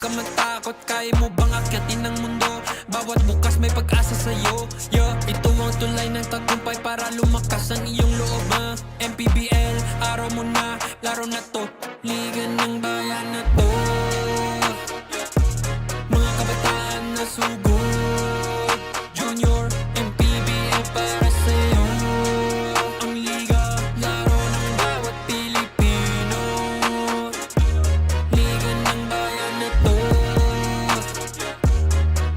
Ka matakot, kaya mo bang akyatin ng mundo? Bawat bukas may pag-asa sa'yo. Ito ang tulay ng tagumpay para lumakas ang iyong loob. MPBL, araw mo na, laro na to. Liga ng bayan na to. Mga kabataan na sugod. Junior, MPBL para sa'yo. Ang liga, laro ng bawat Pilipino. Liga ng bayan na to.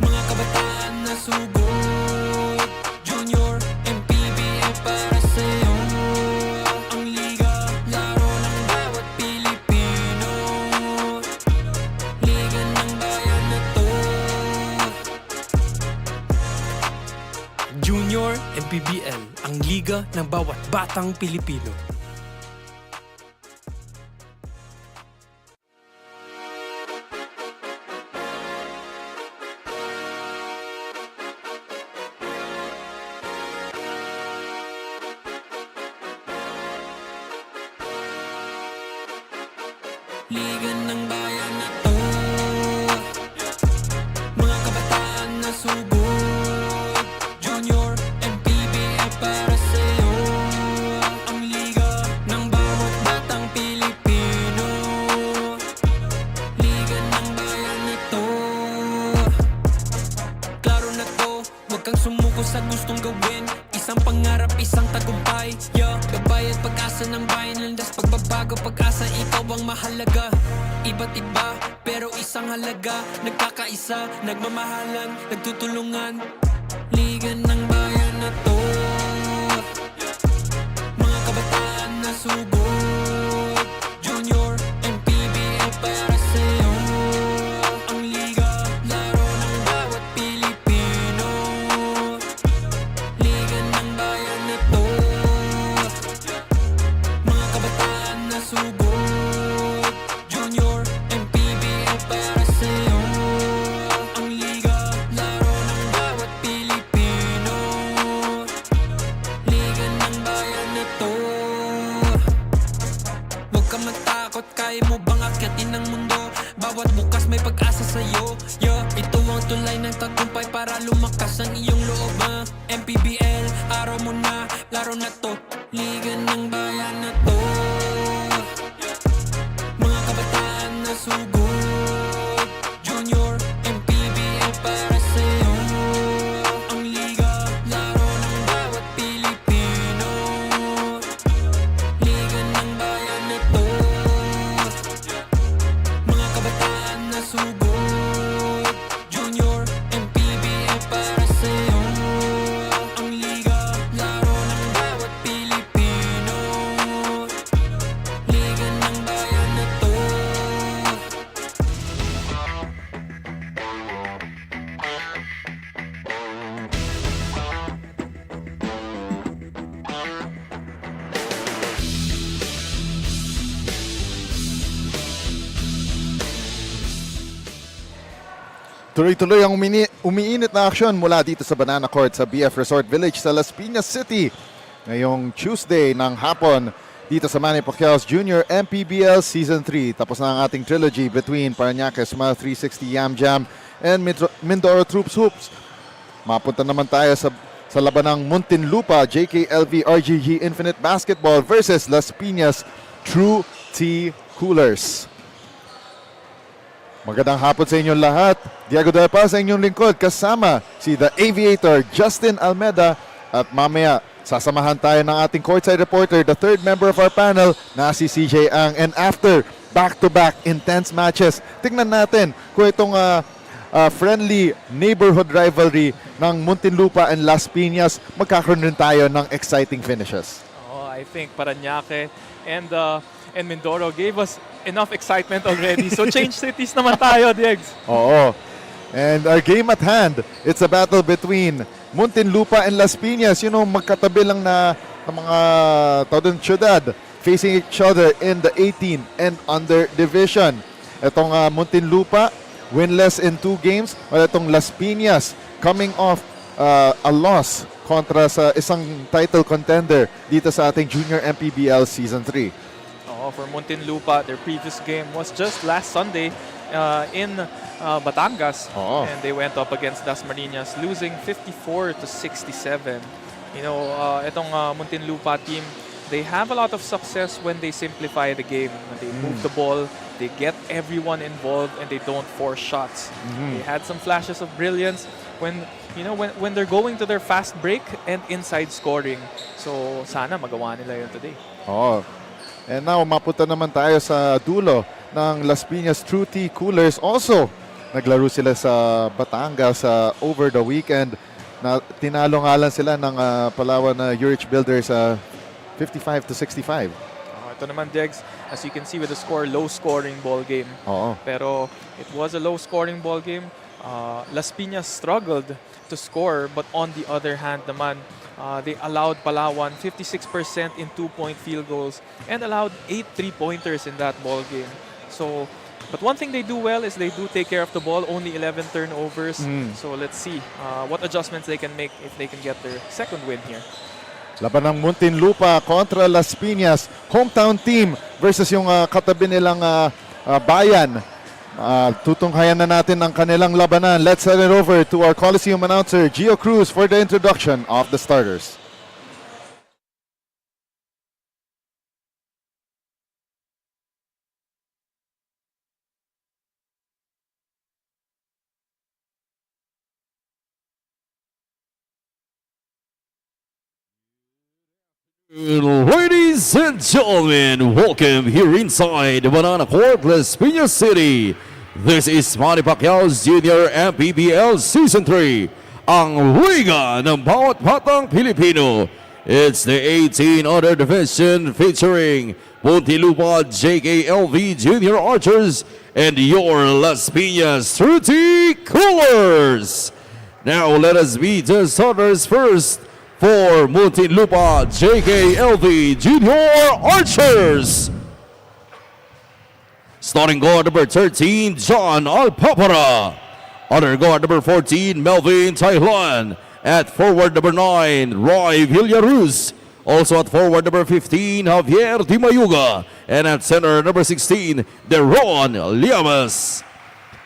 Mga kabataan na sugod. Junior, MPBL para sa'yo. Ang liga, laro ng bawat Pilipino. Liga ng bayan na to. Junior, MPBL, ang liga ng bawat batang Pilipino. Liga ng bayan na to. Mga kabataan na sugod. Junior, MPBL para sa'yo. Ang liga ng bawat batang Pilipino. Liga ng bayan na to. Klaro na to, huwag kang sumuko sa gustong gawin. Isang pangarap, isang tagumpay. Gabay at pag-asa ng bayan. Landas pagbabago, pag-asa, ikaw ang mahalaga. Iba't iba, pero isang halaga. Nagkakaisa, nagmamahalan, nagtutulungan. Liga ng bayan na to. Mga kabataan na sugod. Junior, MPBL para sa'yo. Ang liga, laro ng bawat Pilipino. Liga ng bayan na to. Mga kabataan na sugod. Junior, MPBL para sa'yo. Ang liga, laro ng bawat Pilipino. Liga ng bayan na to. Huwag ka matakot, kaya mo bang akyatin ng mundo? Bawat bukas may pag-asa sa'yo. Ito ang tulay ng tagumpay para lumakas ang iyong loob. MPBL, araw mo na, laro na to. Liga ng bayan na to. Mga kabataan na sugod. Junior, MPBL para sa'yo. Ang liga, laro ng bawat Pilipino. Liga ng bayan na to. Mga kabataan na sugod. Junior, MPBL para sa'yo. Ang liga, laro ng bawat Pilipino. Liga ng bayan na to. Tuloy-tuloy ang umiinit na aksyon mula dito sa Banana Court sa BF Resort Village sa Las Piñas City. Ngayong Tuesday ng hapon dito sa Manny Pacquiao's Junior MPBL Season 3. Tapos na ang ating trilogy between Parañaque Smile 360 Yam Jam and Mindoro Troops Hoops. Mapunta naman tayo sa labanang Muntinlupa JKLV RGG Infinite Basketball versus Las Piñas True Tea Coolers. Magandang hapon sa inyong lahat. Diego Delpa sa inyong lingkod kasama si The Aviator Justin Almeda at mamaya sasamahan tayo ng ating courtside reporter, the third member of our panel na si CJ Ang. And after back-to-back intense matches, tingnan natin kung itong friendly neighborhood rivalry ng Muntinlupa and Las Piñas, magkakaroon rin tayo ng exciting finishes. Oh, I think Parañaque and Mindoro gave us enough excitement already. So change cities naman tayo, Diggs. Oo. And our game at hand, it's a battle between Muntinlupa and Las Piñas. You know, magkatabi lang na mga tawag syudad facing each other in the 18 and under division. Itong Muntinlupa, winless in 2 games. While itong Las Piñas coming off a loss kontra sa isang title contender dito sa ating Junior MPBL Season 3. For Muntinlupa, their previous game was just last Sunday, in Batangas. Oo. And they went up against Dasmariñas, losing 54-67. You know, itong Muntinlupa team, they have a lot of success when they simplify the game. They move the ball, they get everyone involved, and they don't force shots. They had some flashes of brilliance when they're going to their fast break and inside scoring. So sana magawa nila yun today. Oh. And now, mapunta naman tayo sa dulo ng Las Piñas True Tea Coolers. Also, naglaro sila sa Batangas over the weekend. Na tinalo nga lang sila ng Palawan na Urich Builders 55-65. Ito naman, Degs, as you can see with the score, low-scoring ball game. Oo. Pero it was a low-scoring ball game. Las Piñas struggled to score, but on the other hand naman, they allowed Palawan 56% in 2-point field goals and allowed 8 3-pointers in that ball game. So, but one thing they do well is they do take care of the ball, only 11 turnovers. So let's see what adjustments they can make if they can get their second win here. Laban ng Muntinlupa kontra Las Piñas. Hometown team versus yung katabi nilang bayan. Tutunghayan na natin ang kanilang labanan. Let's send it over to our Coliseum announcer, Gio Cruz, for the introduction of the starters. Ladies and gentlemen, welcome here inside Banana Court, Las Piñas City. This is Manny Pacquiao's Junior MPBL Season 3, ang liga ng bawat batang Pilipino. It's the 18 other division featuring Muntinlupa JKLV Junior Archers and your Las Piñas True Tea Coolers. Now let us meet the starters first. For Muntinlupa JKLV Junior Archers. Starting guard number 13, John Alpapara. Other guard number 14, Melvin Thailand. At forward number 9, Roy Villaruz. Also at forward number 15, Javier Di Mayuga. And at center number 16, Deron Llamas.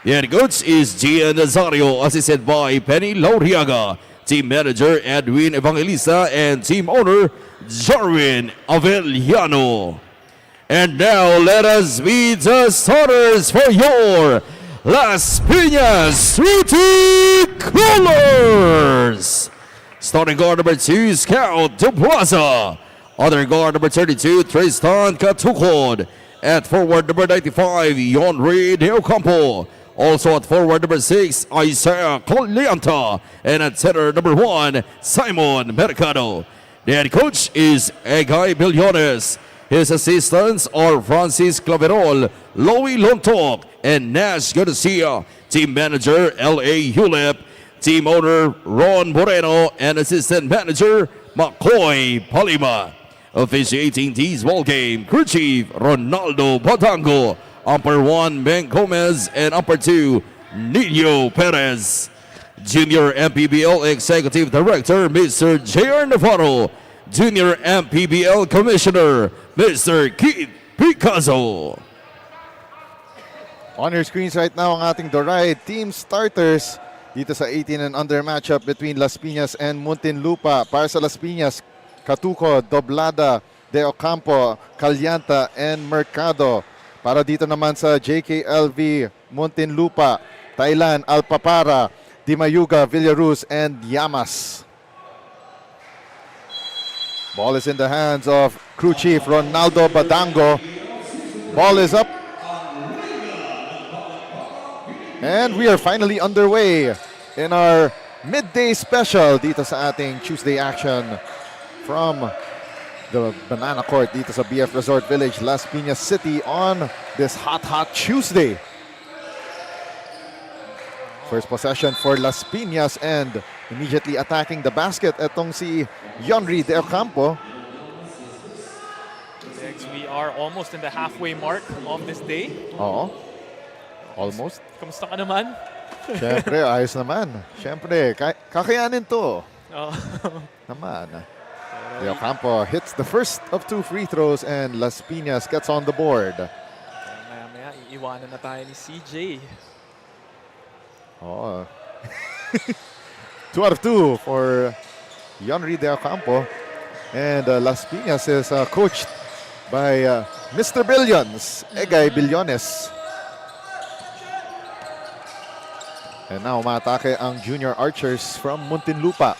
The head coach is Gian Nazario, assisted by Penny Lauriaga. Team manager Edwin Evangelista and team owner Jarwin Avellano. And now let us meet the starters for your Las Piñas True Tea Coolers. Starting guard number 2, Scout De Plaza. Other guard number 32, Tristan Katukod. At forward number 95, Yonri De Ocampo. Also at forward number 6, Isaiah Colianta. And at center number 1, Simon Mercado. The head coach is Egay Billones. His assistants are Francis Claverol, Louie Lontok, and Nash Garcia. Team manager L.A. Hulep. Team owner Ron Moreno. And assistant manager McCoy Palima. Officiating this ball game, crew chief Ronaldo Batango. Umpire 1, Ben Gomez, and Umpire 2, Nino Perez. Junior MPBL Executive Director, Mr. J.R. Navarro. Junior MPBL Commissioner, Mr. Keith Picasso. On your screens right now ang ating Doray team starters dito sa 18 and under matchup between Las Piñas and Muntinlupa. Para sa Las Piñas, Katuko, Doblada, De Ocampo, Calyanta, and Mercado. Para dito naman sa JKLV, Muntinlupa, Thailand, Alpapara, Di Mayuga, Villaruz, and Llamas. Ball is in the hands of crew chief Ronaldo Badango. Ball is up. And we are finally underway in our midday special dito sa ating Tuesday action from the Banana Court dito sa BF Resort Village, Las Piñas City on this hot Tuesday. First possession for Las Piñas and immediately attacking the basket etong si Yonri De Ocampo. We are almost in the halfway mark of this day. Oo. Almost. Kamusta ka naman? Siyempre, ayos naman. Siyempre, kakayanin to. Naman. De Ocampo hits the first of 2 free throws and Las Piñas gets on the board. Maya-maya, Iwanan na tayo ni CJ. Oh. 2 out of 2 for Yonri Del Campo. And Las Piñas is coached by Mr. Billions, Egay Billones. And now umatake ang junior archers from Muntinlupa.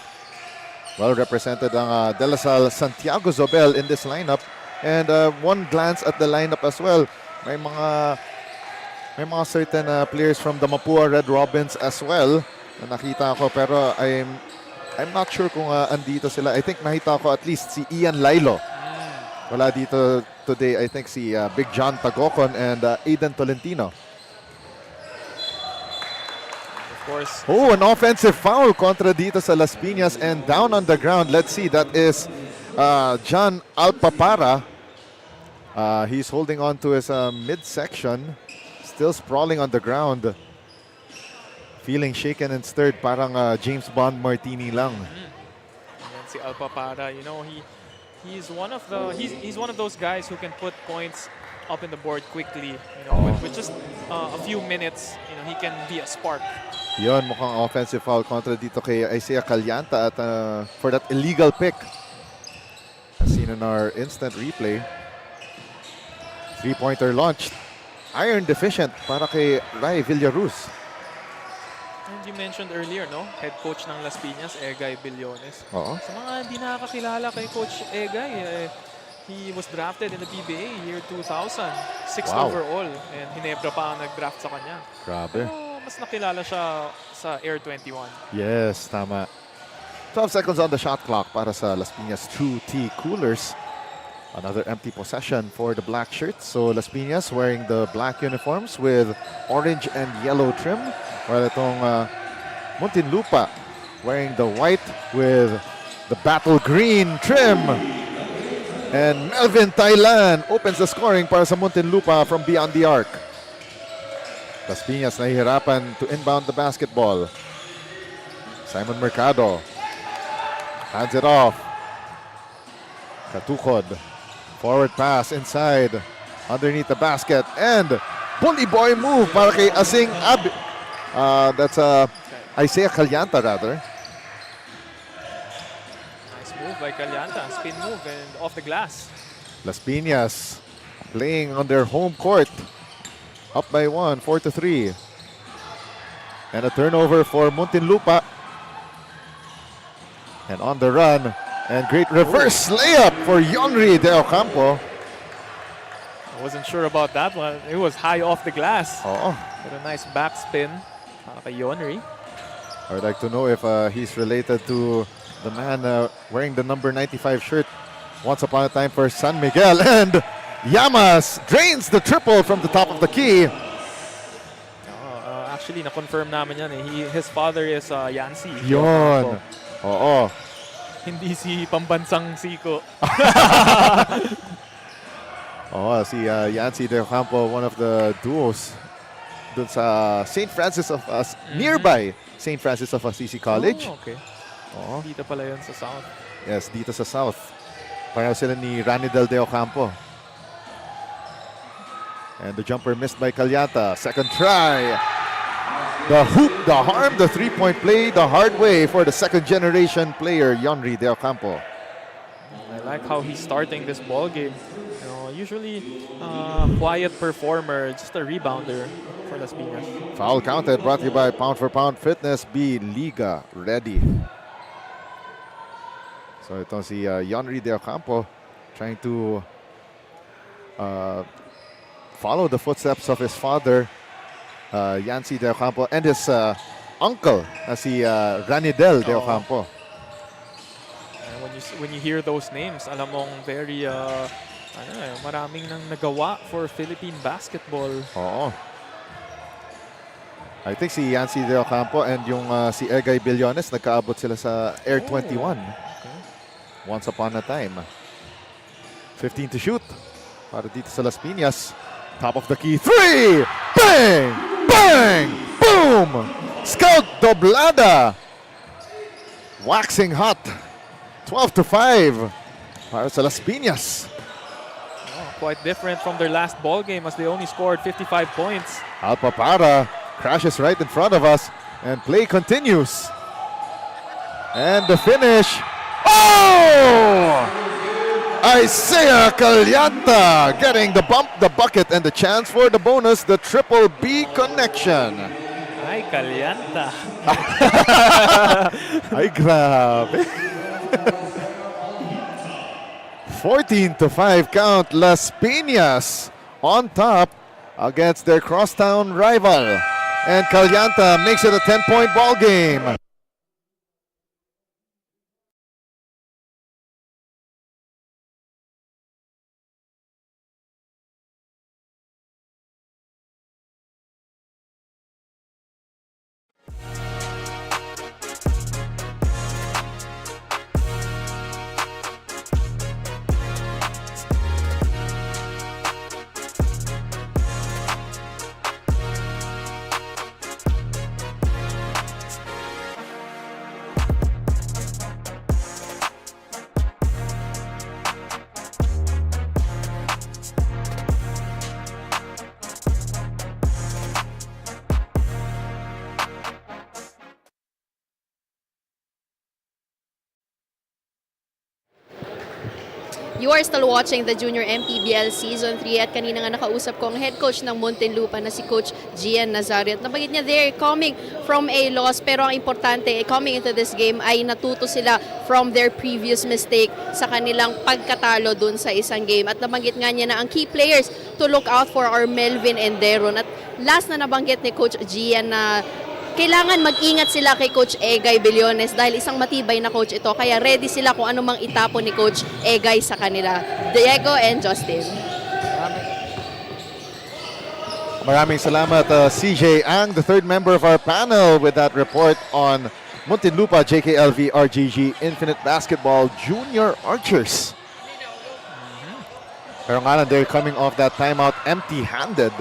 Well represented ang De La Salle Santiago Zobel in this lineup. And one glance at the lineup as well. May mga certain players from the Mapua Red Robins as well na nakita ko, pero I'm not sure kung andito sila. I think nakita ko at least si Ian Lilo. Wala dito today. I think si Big John Tagocon and Aiden Tolentino. Course. Oh, an offensive foul kontra dito sa Las Piñas, and down on the ground. Let's see, that is John Alpapara. He's holding on to his midsection, still sprawling on the ground. Feeling shaken and stirred, parang James Bond martini lang. And then si Alpapara, you know, he's one of those guys who can put points up in the board quickly. You know, with just a few minutes, you know, he can be a spark. Yon, mukhang offensive foul kontra dito kay Isaiah Calianta at for that illegal pick. As seen in our instant replay. 3-pointer launched. Iron deficient para kay Rai Villaruz. And you mentioned earlier, no? Head coach ng Las Piñas, Egay Billones. Oo. Sa mga hindi nakakakilala kay Coach Egay, he was drafted in the PBA year 2000. 6th Wow. overall. And Hinebra pa ang nag-draft sa kanya. Grabe. Mas nakilala siya sa Air 21. Yes, tama. 12 seconds on the shot clock para sa Las Piñas True Tea Coolers. Another empty possession for the black shirts. So Las Piñas wearing the black uniforms with orange and yellow trim. While itong Muntinlupa wearing the white with the battle green trim. And Melvin Thailand opens the scoring para sa Muntinlupa from beyond the arc. Las Piñas nahihirapan to inbound the basketball. Simon Mercado hands it off. Katukod. Forward pass inside. Underneath the basket. And bully boy move para kay Asing that's Isaiah Calianta rather. Nice move by Calianta. Spin move and off the glass. Las Piñas playing on their home court. Up by 1, 4-3. And a turnover for Muntinlupa. And on the run. And great reverse layup for Yonri Del Campo. I wasn't sure about that one. It was high off the glass. Oh, But a nice backspin kay Yonri. I would like to know if he's related to the man wearing the number 95 shirt once upon a time for San Miguel. And Llamas drains the triple from the top of the key. Actually, na-confirm namin yan. His father is Yancy. Yon. Oo. Hindi si pambansang Siko. Oh, si Yancy Del Campo, one of the duos dun sa St. Francis of nearby St. Francis of Assisi College. Oh, okay. Oh. Dito pala yun sa South. Yes, dito sa South. Pareho sila ni Ranidel Del Campo. And the jumper missed by Calianta. Second try. The hoop, the harm, the three-point play, the hard way for the second-generation player, Yonri Del Campo. I like how he's starting this ball game. You know, usually quiet performer, just a rebounder for Las Piñas. Foul counted, brought to you by Pound for Pound Fitness. Be Liga ready. So ito si Yonri Del Campo trying to follow the footsteps of his father, Yancy Del Campo, and his uncle, si Ranidel Del Campo. And when you hear those names, alam mong very maraming nang nagawa for Philippine basketball. Oo. I think si Yancy Del Campo and yung si Egay Billones nagkaabot sila sa Air 21. Okay. Once upon a time. 15 to shoot para dito sa Las Piñas. Top of the key. 3! Bang! Bang! Boom! Scout doblada. Waxing hot. 12 to 5 para sa Las Piñas. quite different from their last ball game as they only scored 55 points. Alpapara crashes right in front of us, and play continues. And the finish. Oh! Isaiah Calyanta getting the bump, the bucket, and the chance for the bonus, the triple B connection. Ay, Calyanta. Ay, grabe. 14-5 count, Las Piñas on top against their crosstown rival. And Calyanta makes it a 10-point ball game. You are still watching the Junior MPBL Season 3 at kanina nga nakausap ko ang head coach ng Muntinlupa na si Coach Gian Nazario. At nabanggit niya they're coming from a loss pero ang importante coming into this game ay natuto sila from their previous mistake sa kanilang pagkatalo dun sa isang game. At nabanggit nga niya na ang key players to look out for are Melvin and Deron. At last na nabanggit ni Coach Gian na kailangan mag-ingat sila kay Coach Egay Billones dahil isang matibay na coach ito. Kaya ready sila kung anumang itapon ni Coach Egay sa kanila. Diego and Justin. Maraming salamat, CJ Ang, the third member of our panel with that report on Muntinlupa JKLV RGG Infinite Basketball Junior Archers. Pero nga lang, they're coming off that timeout empty-handed.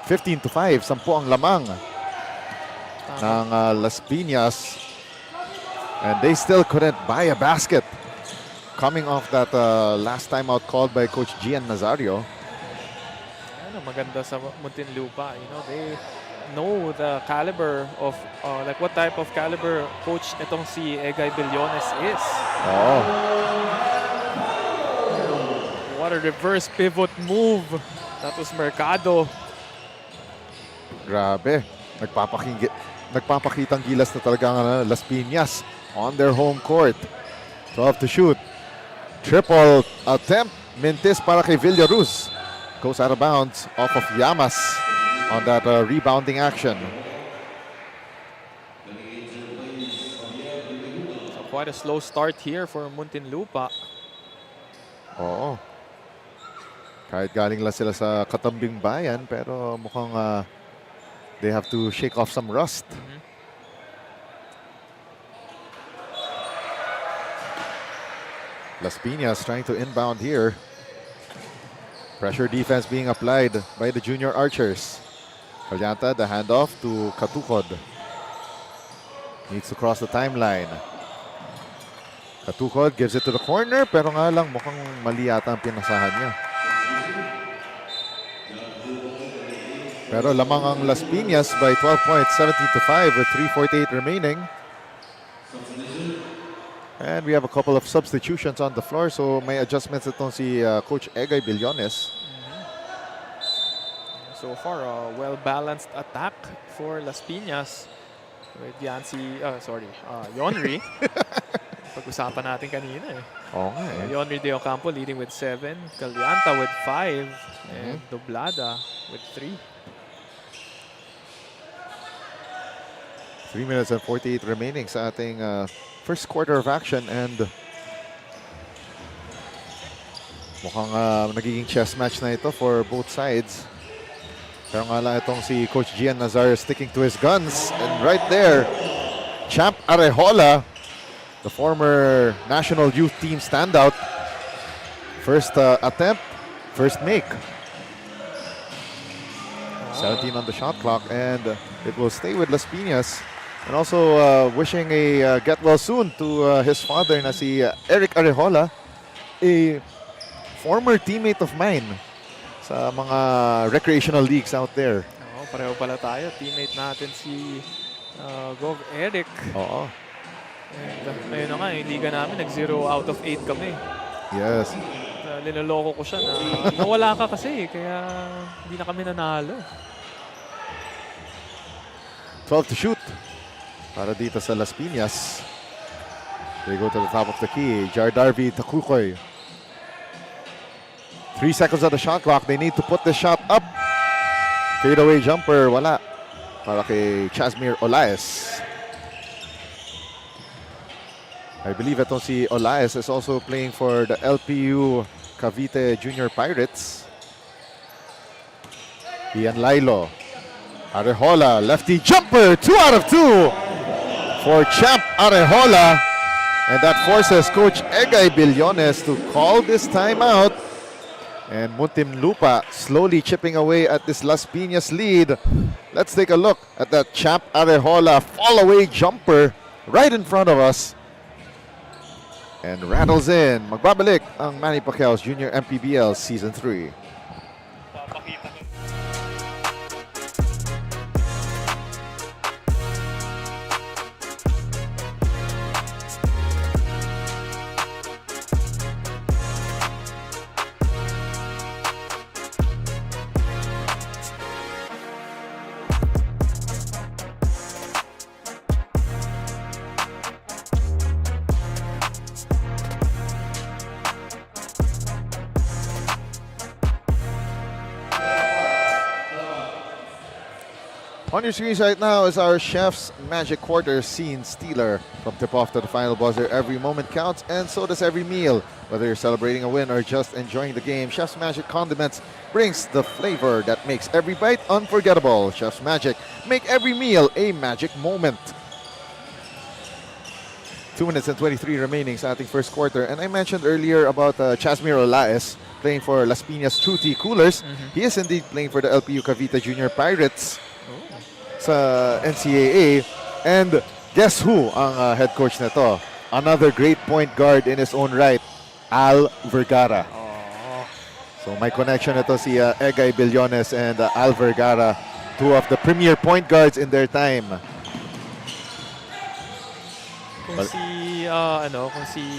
15-5, 10 ang lamang ng Las Piñas, and they still couldn't buy a basket coming off that last time out called by Coach Gian Nazario. Ano, maganda sa Muntinlupa, you know, they know the caliber of like what type of caliber coach itong si Egay Billones is. Oh, What a reverse pivot move. That was Mercado. grabe. Nagpapakitang gilas na talaga ang Las Piñas on their home court. 12 to shoot. Triple attempt. Mintis para kay Villaruz. Goes out of bounds off of Llamas on that rebounding action. So quite a slow start here for Muntinlupa. Oo. Kahit galing lang sila sa katambing bayan, pero mukhang they have to shake off some rust. Las Piñas trying to inbound here. Pressure defense being applied by the junior archers. Calyanta, the handoff to Katukod. Needs to cross the timeline. Katukod gives it to the corner, pero nga lang mukhang mali yata ang pinasahan niya. Pero lamang ang Las Piñas by 12 points, 17-5 with 3:48 remaining. And we have a couple of substitutions on the floor, so may adjustments itong si Coach Egay Billones. So far, a well-balanced attack for Las Piñas with Yonri. Pag-usapan natin kanina eh. Oo nga eh. Yonri De Ocampo leading with 7, Calyanta with 5, and Doblada with 3. 3 minutes and 48 remaining sa ating first quarter of action, and mukhang nagiging chess match na ito for both sides. Pero nga lang itong si Coach Gian Nazario sticking to his guns, and right there, Champ Arejola, the former national youth team standout, first attempt, first make. 17 on the shot clock, and it will stay with Las Piñas. And also wishing a get well soon to his father na si Eric Arejola, a former teammate of mine sa mga recreational leagues out there. Oo, pareho pala tayo. Teammate natin si Gov Eric. Oo. And ayun na nga, yung liga namin, nag-0 out of 8 kami. Yes. Linaloko ko siya na nawala ka kasi, kaya hindi na kami nanalo. 12 to shoot para dito sa Las Piñas. They go to the top of the key. Jardarvi Takukoy. 3 seconds on the shot clock. They need to put the shot up. Fadeaway jumper, wala. Para kay Chasmir Olaes. I believe itong si Olaes is also playing for the LPU Cavite Junior Pirates. Ian Lilo. Arejola, lefty jumper, 2 out of 2 for Champ Arejola. And that forces Coach Egay Billones to call this timeout. And Muntinlupa slowly chipping away at this Las Piñas lead. Let's take a look at that Champ Arejola fall-away jumper right in front of us. And rattles in. Magbabalik ang Manny Pacquiao's Junior MPBL Season 3. On your screens right now is our Chef's Magic Quarter scene stealer. From tip-off to the final buzzer, every moment counts, and so does every meal. Whether you're celebrating a win or just enjoying the game, Chef's Magic Condiments brings the flavor that makes every bite unforgettable. Chef's Magic, make every meal a magic moment. 2 minutes and 23 remaining sa ating first quarter. And I mentioned earlier about Chasmir Olaes playing for Las Piñas Truty Coolers. He is indeed playing for the LPU Cavite Junior Pirates sa NCAA. And guess who ang head coach nito? Another great point guard in his own right, Al Vergara. So may connection nito si Egay Billones and Al Vergara, 2 of the premier point guards in their time. Kung si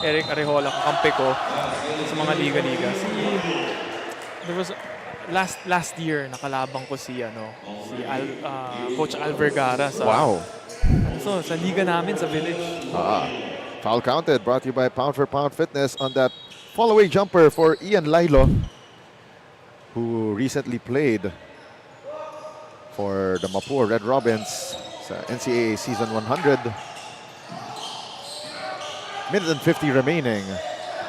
Eric Arejola kakampi ko sa mga liga-liga. There was last year nakalabang ko si Coach Al Vergara sa sa liga namin sa Village. Foul counted, brought to you by Pound for Pound Fitness on that fall-away jumper for Ian Lilo, who recently played for the Mapua Red Robins sa NCAA Season 100. Minute and 50 remaining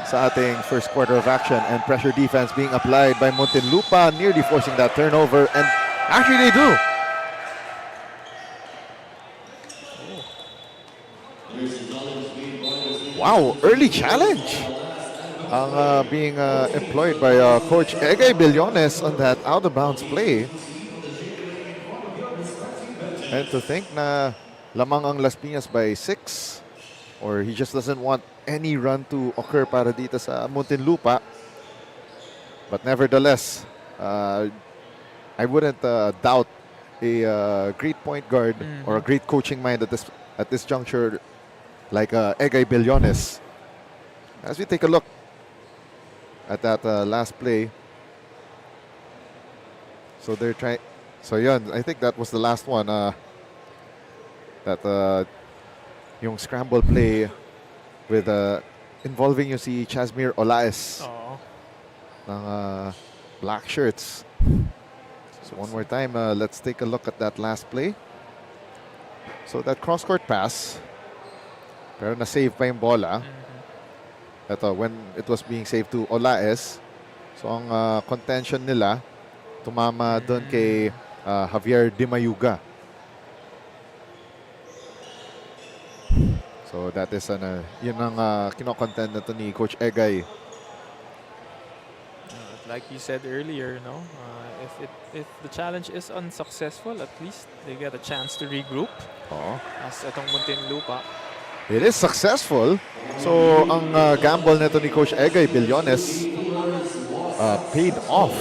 sa ating first quarter of action, and pressure defense being applied by Muntinlupa, nearly forcing that turnover, and actually they do. Wow, early challenge being employed by Coach Egay Billones on that out-of-bounds play. And to think na lamang ang Las Piñas by 6, or he just doesn't want any run to occur para dito sa Muntinlupa. But nevertheless, I wouldn't doubt a great point guard or a great coaching mind at this juncture like Egay Billones. As we take a look at that last play. So they're trying. So yun, I think that was the last one. Yung scramble play with involving yung si Chasmir Olaes ng black shirts. So one more time, let's take a look at that last play. So that cross-court pass, pero na-save pa yung bola. Ito, when it was being saved to Olaes. So ang contention nila, tumama doon kay Javier Di Mayuga. So that is yun ang kino-contend na to ni Coach Egay. Like you said earlier, if the challenge is unsuccessful, at least they get a chance to regroup. As itong Muntinlupa. It is successful. So ang gamble nito ni Coach Egay Billones, paid off.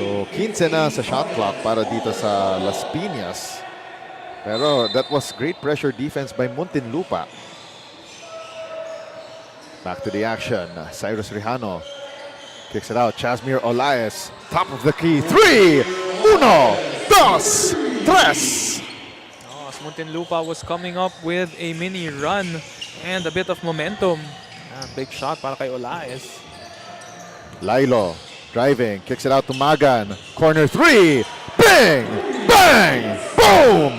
So 15 na sa shot clock para dito sa Las Piñas. Pero that was great pressure defense by Muntinlupa. Back to the action. Cyrus Rejano kicks it out. Chasmir Olaez, top of the key. 3, 1, 2, 3. As Muntinlupa was coming up with a mini run and a bit of momentum. Big shot para kay Olaez. Lilo driving, kicks it out to Magan. Corner 3. Bang! Bang! Boom!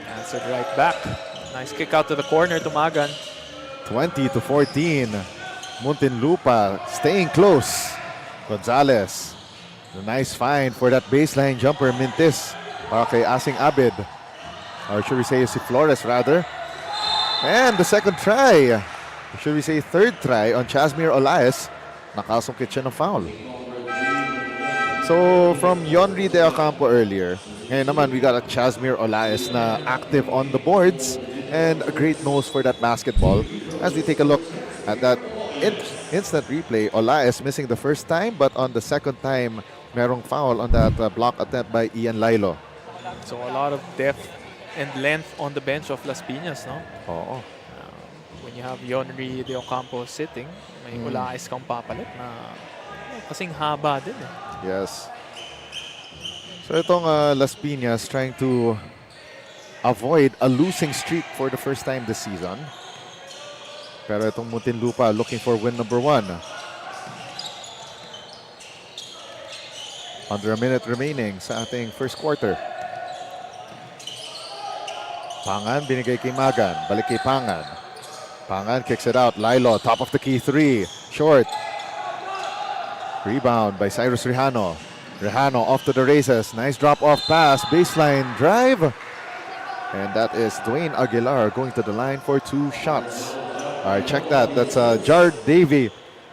That's it right back. Nice kick out to the corner to Magan. 20-14. Muntinlupa staying close. Gonzalez. A nice find for that baseline jumper. Mintis para kay Asing Abid. Or should we say si Flores rather. And the second try. Or should we say third try on Chasmir Olaez. Nakasungkit siya ng foul. So from Yonri De Ocampo earlier, ngayon naman we got a Chasmir Olaez na active on the boards and a great nose for that basketball. As we take a look at that instant replay, Olaez missing the first time, but on the second time, merong foul on that block attempt by Ian Lilo. So a lot of depth and length on the bench of Las Piñas, no? Oo. When you have Yonri De Ocampo sitting, may Olaez kang papalit na kasing haba din eh. Yes. So itong Las Piñas trying to avoid a losing streak for the first time this season. Pero itong Muntinlupa looking for win number 1. Under a minute remaining sa ating first quarter. Pangan binigay kay Magan. Balik kay Pangan. Pangan kicks it out. Lilo, top of the key 3. Short. Rebound by Cyrus Rejano. Rejano off to the races. Nice drop-off pass. Baseline drive. And that is Dwayne Aguilar going to the line for 2 shots. All right, check that. That's Jard Davy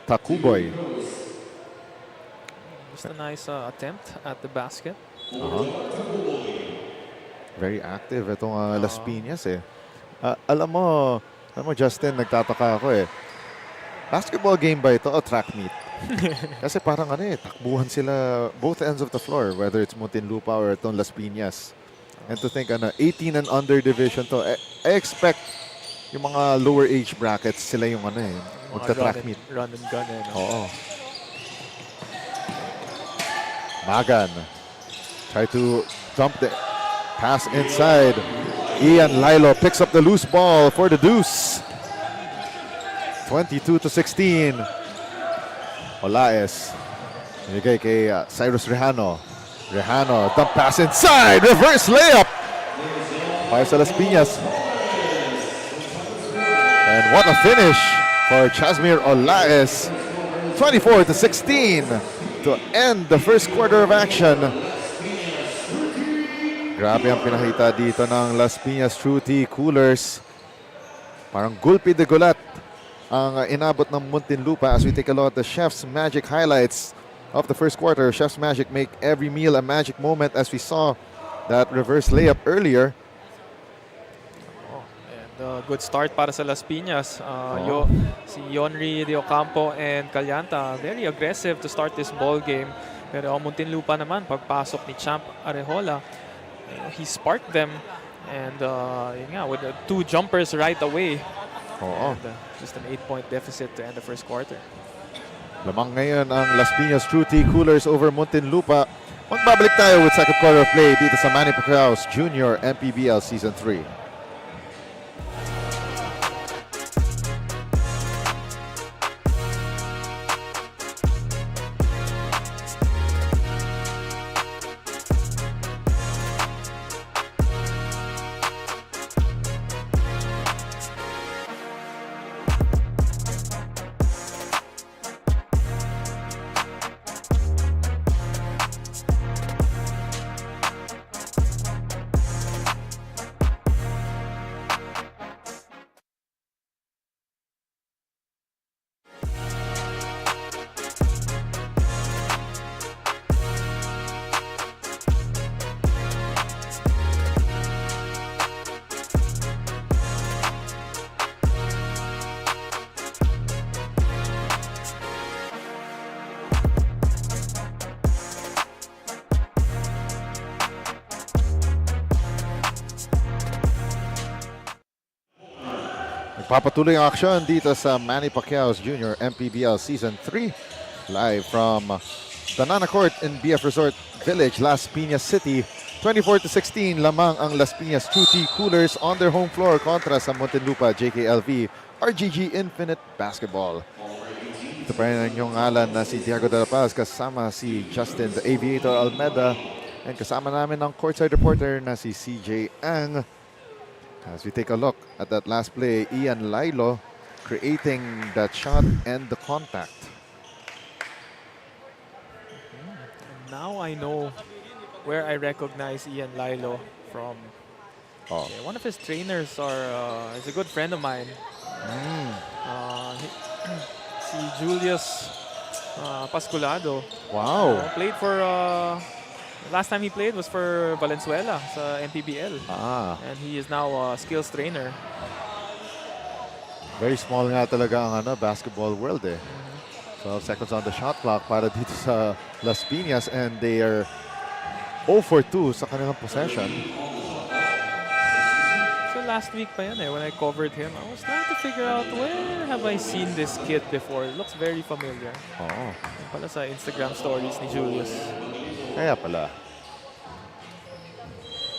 Takuboy. Just a nice attempt at the basket. Very active itong Las Piñas eh. Alam mo Justin, nagtataka ako eh. Basketball game ba ito o track meet? Kasi parang takbuhan sila both ends of the floor, whether it's Muntinlupa or itong Las Piñas. And to think 18 and under division to, I expect yung mga lower age brackets sila yung magta-track meet. Run and gun eh. No? Oo. Magan try to dump the pass inside. Ian Lilo picks up the loose ball for the deuce. 22-16. Olaez. Binigay kay Cyrus Rejano. Rejano, dump pass inside. Reverse layup. Para sa Las Piñas. And what a finish for Chasmir Olaez. 24-16 to end the first quarter of action. Grabe ang pinakita dito ng Las Piñas True Tea Coolers. Parang gulpi de gulat ang inabot ng Muntinlupa as we take a look at the Chef's Magic highlights of the first quarter. Chef's Magic make every meal a magic moment as we saw that reverse layup earlier. And good start para sa Las Piñas. Si Yonri De Ocampo and Calianta very aggressive to start this ball game. Pero Muntinlupa naman, pagpasok ni Champ Arejola, he sparked them and with 2 jumpers right away. And, just an 8-point deficit to end the first quarter. Lamang ngayon ang Las Piñas True Tea Coolers over Muntinlupa. Magbabalik tayo with second quarter of play dito sa Manny Pacquiao's Junior MPBL Season 3. Nagpapatuloy ang aksyon dito sa Manny Pacquiao's Junior MPBL Season 3. Live from Banana Court in BF Resort Village, Las Piñas City. 24-16 lamang ang Las Piñas True Tea Coolers on their home floor kontra sa Muntinlupa JKLV RGG Infinite Basketball. Ito pa rin ang inyong ngalan na si Diego de la Paz kasama si Justin the Aviator Almeda and kasama namin ang courtside reporter na si CJ Ang. As we take a look at that last play, Ian Lilo creating that shot and the contact. Now I know where I recognize Ian Lilo from. Oh. Yeah, one of his trainers is a good friend of mine. Si Julius Pasculado. Wow. Played for last time he played was for Valenzuela sa MPBL. And he is now a skills trainer. Very small nga talaga ang basketball world eh. 12 seconds on the shot clock para dito sa Las Piñas and they are 0 for 2 sa kanilang possession. So last week pa yan eh, when I covered him, I was trying to figure out where have I seen this kid before. It looks very familiar. Oo. Pala sa Instagram stories ni Julius. Kaya pala.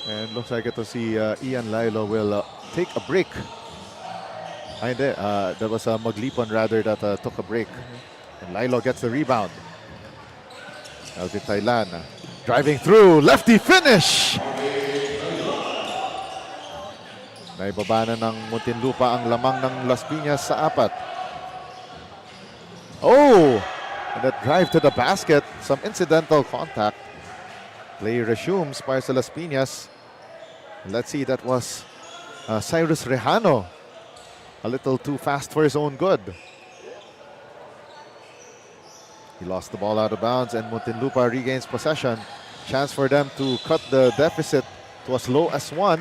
And looks like ito si Ian Lilo will take a break. Ay hindi, that was Maglipon rather that took a break. And Lilo gets the rebound. Alvin Taylan driving through, lefty finish! Naibaba na ng Muntinlupa ang lamang ng Las Piñas sa 4. Oh! And that drive to the basket, some incidental contact. Play resumes para sa Las Piñas. Let's see, that was Cyrus Rejano. A little too fast for his own good. He lost the ball out of bounds and Muntinlupa regains possession. Chance for them to cut the deficit to as low as 1.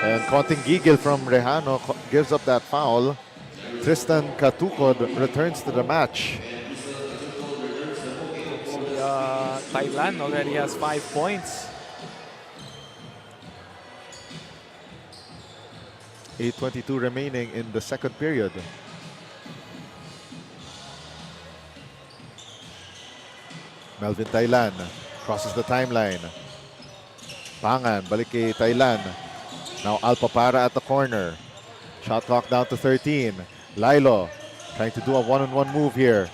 And konting gigil from Rejano gives up that foul. Tristan Katukod returns to the match. Thailand already has 5 points. 8:22 remaining in the second period. Melvin Thailand crosses the timeline. Pangan, balik kay Thailand. Now Alpapara at the corner. Shot clock down to 13. Lilo trying to do a one-on-one move here.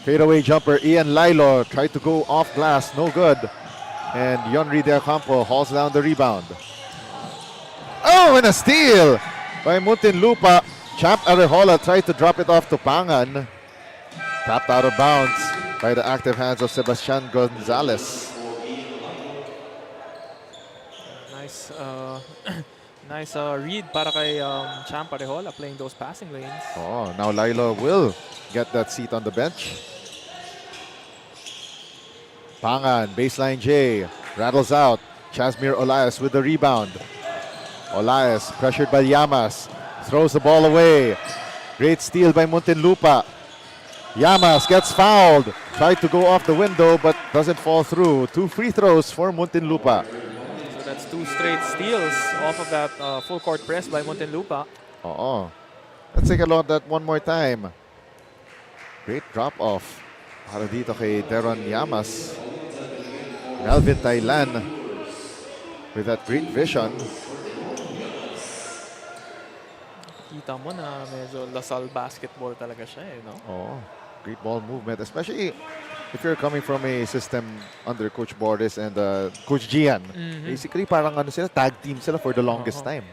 Fadeaway jumper, Ian Lilo tried to go off glass, no good. And Yonri Del Campo hauls down the rebound. Oh, and a steal by Muntinlupa. Champ Arejola tried to drop it off to Pangan. Tapped out of bounds by the active hands of Sebastian Gonzalez. Nice read para kay Champ Arejola playing those passing lanes. Oh, now Lilo will get that seat on the bench. Pangan, baseline J, rattles out. Chasmir Olaez with the rebound. Olaez pressured by Llamas, throws the ball away. Great steal by Muntinlupa. Llamas gets fouled. Tried to go off the window but doesn't fall through. 2 free throws for Muntinlupa. So that's 2 straight steals off of that full court press by Muntinlupa. Oo. Let's take a look at that one more time. Great drop off para dito kay Deron Llamas. Melvin Thailand with that great vision. Kita mo na medyo Lasal basketball talaga siya eh, no? Oh, great ball movement, especially if you're coming from a system under Coach Boris and Coach Gian. Basically, parang sila, tag team sila for the longest time.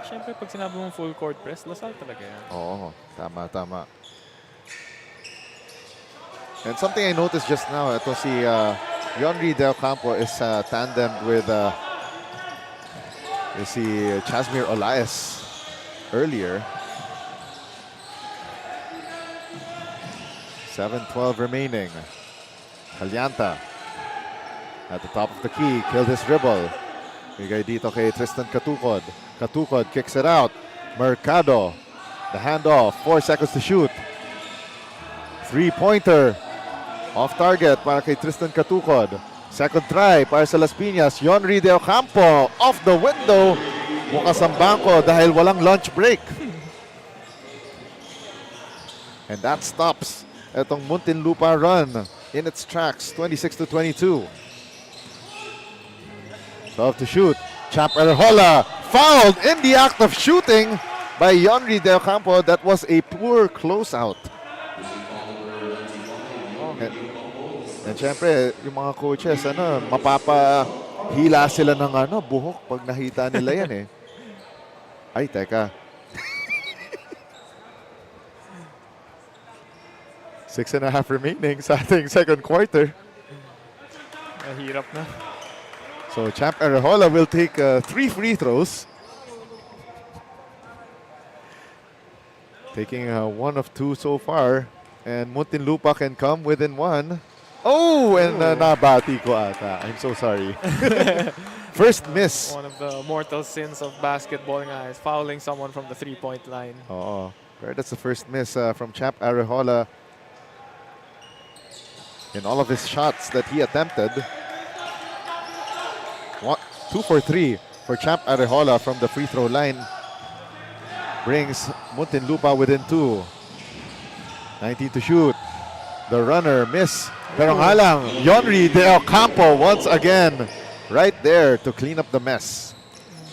Siyempre, pag sinabi mong full court press, Lasal talaga yan. Oo, tama. And something I noticed just now, ito si Yonri Del Campo is tandem with si Chasmir Olaez earlier. 7:12 remaining. Calianta at the top of the key, killed his dribble. Bigay dito kay Tristan Katukod. Katukod kicks it out. Mercado, the handoff, 4 seconds to shoot. 3-pointer. Off target para kay Tristan Katukod. Second try para sa Las Piñas. Yonri De Ocampo off the window. Bukas ang bangko dahil walang lunch break. And that stops itong Muntinlupa run in its tracks, 26-22. 12 to shoot. Champ Arajola fouled in the act of shooting by Yonri De Ocampo. That was a poor closeout. And syempre, yung mga coaches, mapapahila sila ng buhok pag nakita nila yan eh. Ay, teka. 6.5 remaining sa ating second quarter. Mahirap na. So, Champ Arajola will take 3 free throws. Taking 1 of 2 so far. And Muntinlupa can come within 1. Oh, and nabati ko ata. I'm so sorry. First miss. One of the mortal sins of basketball nga is fouling someone from the three-point line. Oo. Pero that's the first miss from Champ Arajola in all of his shots that he attempted. 2 for 3 for Champ Arajola from the free throw line. Brings Muntinlupa within 2. 19 to shoot. The runner miss. Pero nga lang, Yonri De Ocampo once again right there to clean up the mess.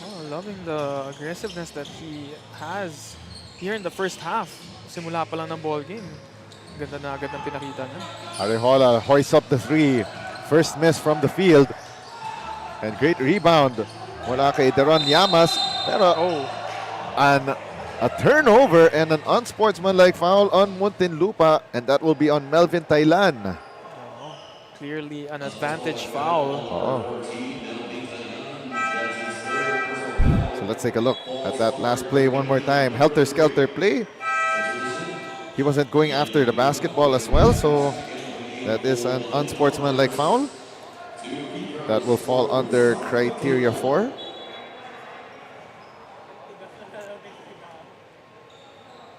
Oh, loving the aggressiveness that he has here in the first half. Simula pa lang ng ball game. Ganda na agad ng pinakita niya. Arajola hoists up the 3. First miss from the field. And great rebound mula kay Deron Llamas. Pero a turnover and an unsportsmanlike foul on Muntinlupa, and that will be on Melvin Taylan. Clearly an advantage foul. So let's take a look at that last play one more time. Helter-skelter play. He wasn't going after the basketball as well, so that is an unsportsmanlike foul. That will fall under criteria 4.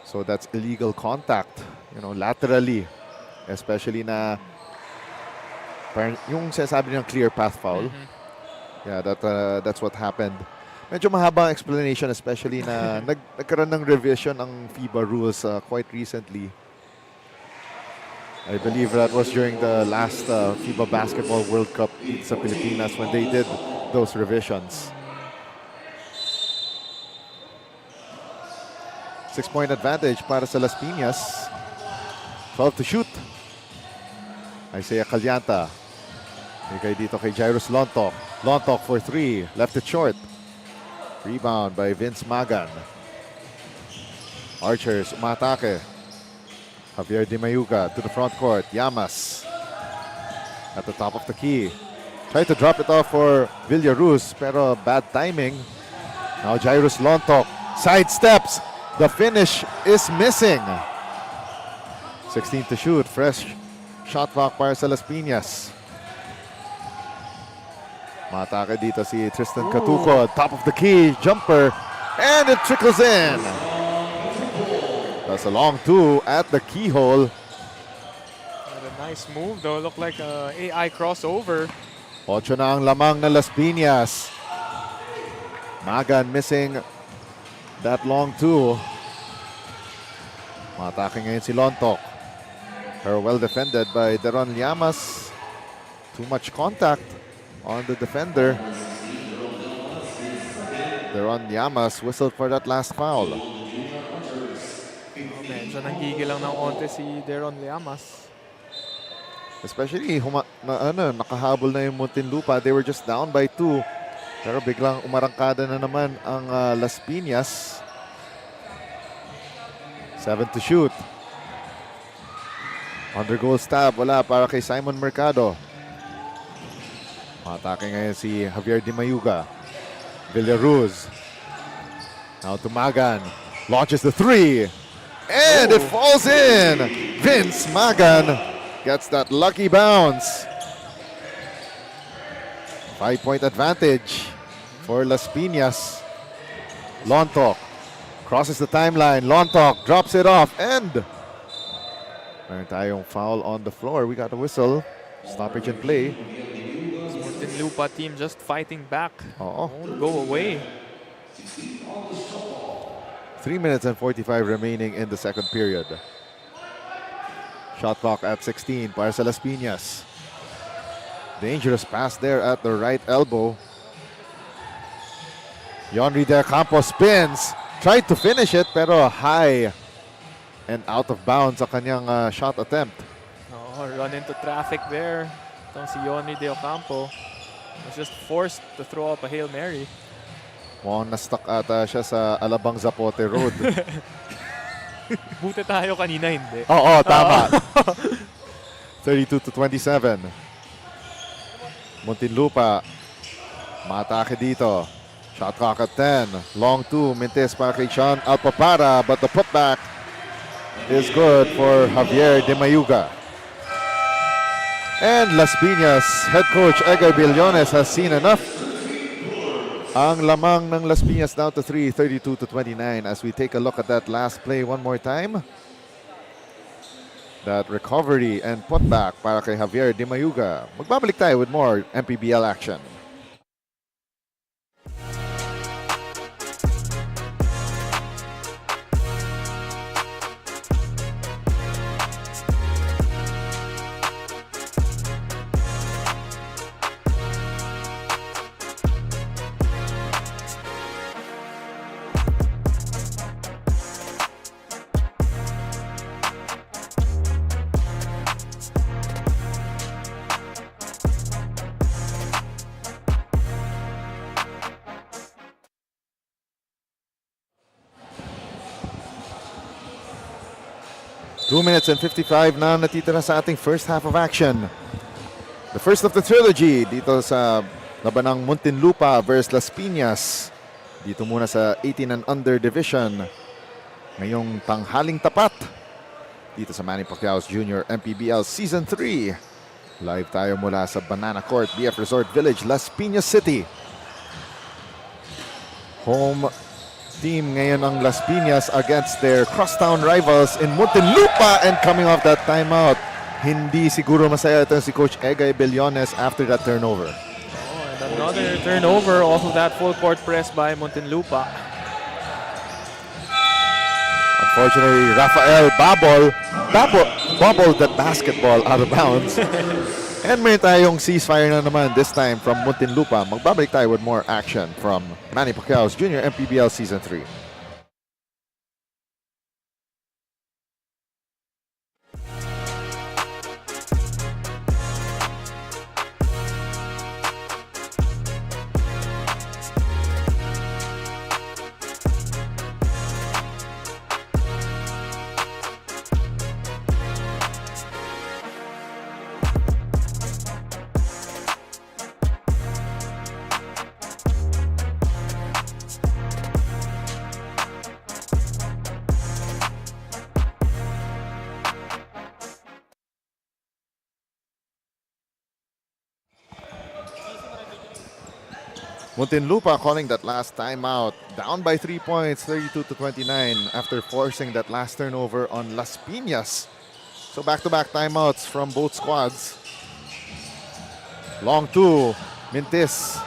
So that's illegal contact, laterally. Especially na parang yung sinasabi ng clear path foul. Yeah, that's what happened. Medyo mahabang explanation, especially na nagkaroon ng revision ang FIBA rules quite recently. I believe that was during the last FIBA Basketball World Cup sa Pilipinas when they did those revisions. 6-point advantage para sa Las Piñas. 12 to shoot. Isaiah Calyanta. Bigay dito kay Jairus Lontok. Lontok for 3. Left it short. Rebound by Vince Magan. Archers umatake. Javier Di Mayuga to the front court. Llamas at the top of the key. Tried to drop it off for Villaruz, pero bad timing. Now Jairus Lontok sidesteps. The finish is missing. 16 to shoot. Fresh shot clock para sa Las Piñas. Matake dito si Tristan Catuco. Top of the key. Jumper. And it trickles in. That's a long 2 at the keyhole. What a nice move though. Looked like a AI crossover. 8 na ang lamang na Las Piñas. Magan missing that long 2. Matake ngayon si Lontok. Pero well defended by Deron Llamas. Too much contact on the defender. Deron Llamas whistled for that last foul. Medyo nanggigil lang ng onte si Deron Llamas. Especially nakahabol na yung Muntinlupa. They were just down by 2. Pero biglang umarangkada na naman ang Las Piñas. 7 to shoot. Under-goal stab. Wala para kay Simon Mercado. Atake ngayon si Javier Di Mayuga. Villaruz. Now to Magan. Launches the 3. And it falls in. Vince Magan gets that lucky bounce. 5-point advantage for Las Piñas. Lontok crosses the timeline. Lontok drops it off, and meron tayong foul on the floor. We got a whistle. Stoppage in play. Muntinlupa team just fighting back. Oo. Won't go away. 3 minutes and 45 remaining in the second period. Shot clock at 16 para sa Las Piñas. Dangerous pass there at the right elbow. Yonri Del Campo spins. Tried to finish it pero high and out of bounds ang kanyang shot attempt. Oh, run into traffic there. Itong si Yonri De Ocampo was just forced to throw up a Hail Mary. Mukhang na-stuck ata siya sa Alabang Zapote Road. Buti tayo kanina hindi. Oo, tama. 32-27. Muntinlupa. Matake dito. Shot clock at 10. Long 2. Mintis para kay Sean Alpapara. But the putback is good for Javier De Mayuga. And Las Piñas head coach Egay Billones has seen enough. Ang lamang ng Las Piñas down to 3, 32-29 as we take a look at that last play one more time. That recovery and putback para kay Javier De Mayuga. Magbabalik tayo with more MPBL action. Two minutes and 55 na natitira sa ating first half of action. The first of the trilogy dito sa labanang Muntinlupa versus Las Piñas. Dito muna sa 18 and under division. Ngayong tanghaling tapat dito sa Manny Pacquiao's Junior MPBL Season 3. Live tayo mula sa Banana Court, BF Resort Village, Las Piñas City. Home team ngayon ang Las Piñas against their crosstown rivals in Muntinlupa, and coming off that timeout, hindi siguro masaya ito si Coach Egay Billones after that turnover. Oh, and another turnover off of that full court press by Muntinlupa. Unfortunately, Rafael bobbled that basketball out of bounds. And may tayong ceasefire na naman, this time from Muntinlupa. Magbabalik tayo with more action from Manny Pacquiao's Junior MPBL Season 3. Muntinlupa calling that last timeout. Down by 3 points, 32-29 after forcing that last turnover on Las Piñas. So back-to-back timeouts from both squads. Long 2, Mintis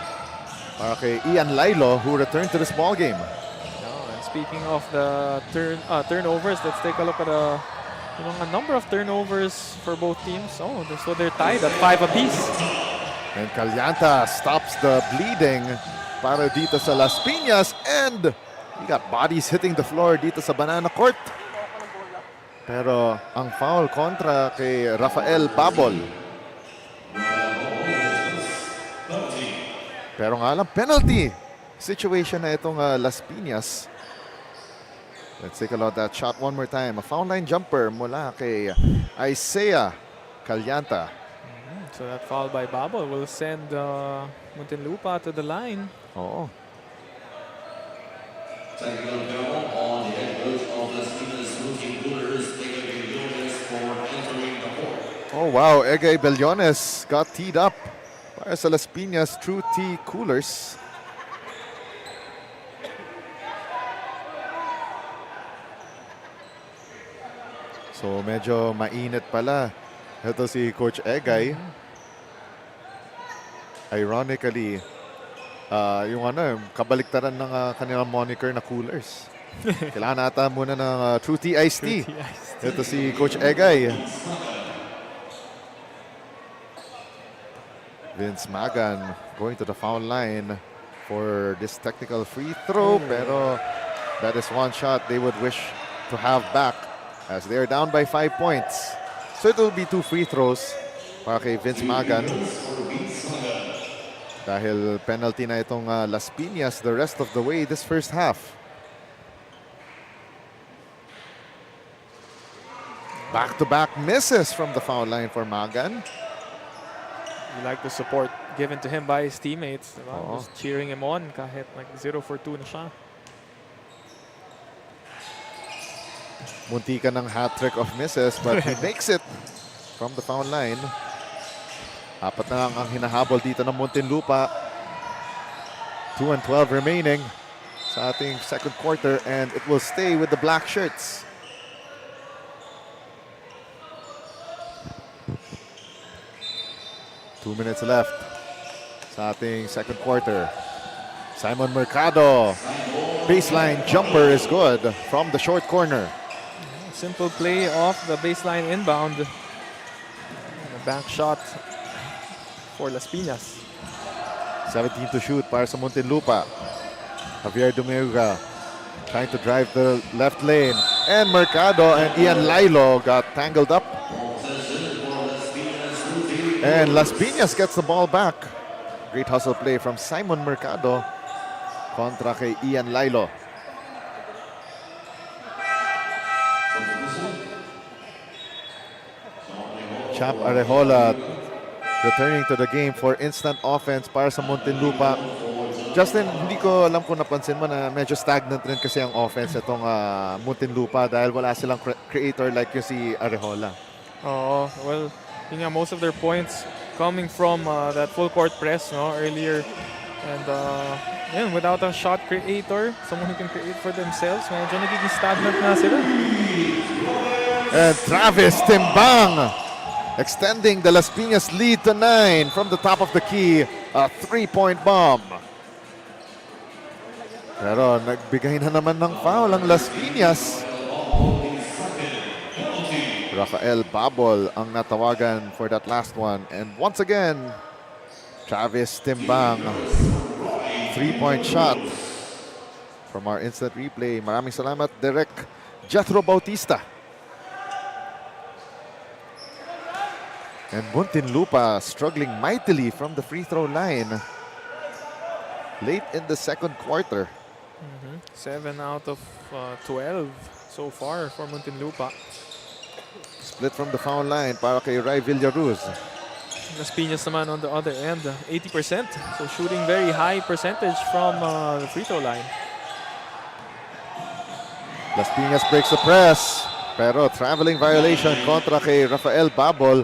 para kay Ian Lilo, who returned to this ball game. Oh, and speaking of the turnovers, let's take a look at a number of turnovers for both teams. Oh, so they're tied at 5 apiece. And Calyanta stops the bleeding para dito sa Las Piñas, and he got bodies hitting the floor dito sa Banana Court. Pero ang foul kontra kay Rafael Babol. Pero nga lang, penalty situation na itong Las Piñas. Let's take a look at that shot one more time. A foul line jumper mula kay Isaiah Calyanta. So that foul by Babol will send Muntinlupa to the line. Oo. Oh wow, Egay Billones got teed up para sa Las Piñas True Tea Coolers. So medyo mainit pala. Ito si Coach Egay. Ironically, yung kabaliktaran ng kanilang moniker na Coolers. Kailangan nata muna ng True Tea Iced Tea. Ito si Coach Egay. Vince Magan going to the foul line for this technical free throw. Pero that is one shot they would wish to have back as they are down by 5 points. So it will be 2 free throws para kay Vince Magan. Dahil penalty na itong Las Piñas the rest of the way this first half. Back-to-back misses from the foul line for Magan. You like the support given to him by his teammates. Diba? Oo. Just cheering him on kahit like 0 for 2 na siya. Munti ka ng hat-trick of misses but he makes it from the foul line. 4 na lang ang hinahabol dito ng Muntinlupa. 2 and 12 remaining sa ating second quarter and it will stay with the black shirts. Two minutes left sa ating second quarter. Simon Mercado. Baseline jumper is good from the short corner. Simple play off the baseline inbound. And a back shot for Las Piñas. 17 to shoot para sa Muntinlupa. Javier Dumiuga trying to drive the left lane. And Mercado and Ian Lilo got tangled up. And Las Piñas gets the ball back. Great hustle play from Simon Mercado kontra kay Ian Lilo. Champ Arejola returning to the game for instant offense para sa Muntinlupa. Justin, hindi ko alam kung napansin mo na medyo stagnant rin kasi ang offense itong Muntinlupa dahil wala silang creator like yung si Arejola. Oh, well, yun nga, most of their points coming from that full court press earlier. And yun, without a shot creator, someone who can create for themselves, medyo nagiging stagnant na sila. And Travis Timbang extending the Las Piñas lead to 9 from the top of the key. A 3-point bomb. Pero nagbigay na naman ng foul ang Las Piñas. Rafael Babol ang natawagan for that last one. And once again, Travis Timbang. 3-point shot from our instant replay. Maraming salamat, Derek Jethro Bautista. And Muntinlupa struggling mightily from the free throw line late in the second quarter. 7 out of 12 so far for Muntinlupa. Split from the foul line para kay Rai Villaruz. Las Piñas naman on the other end, 80%. So shooting very high percentage from the free throw line. Las Piñas breaks the press. Pero traveling violation kontra kay Rafael Babol.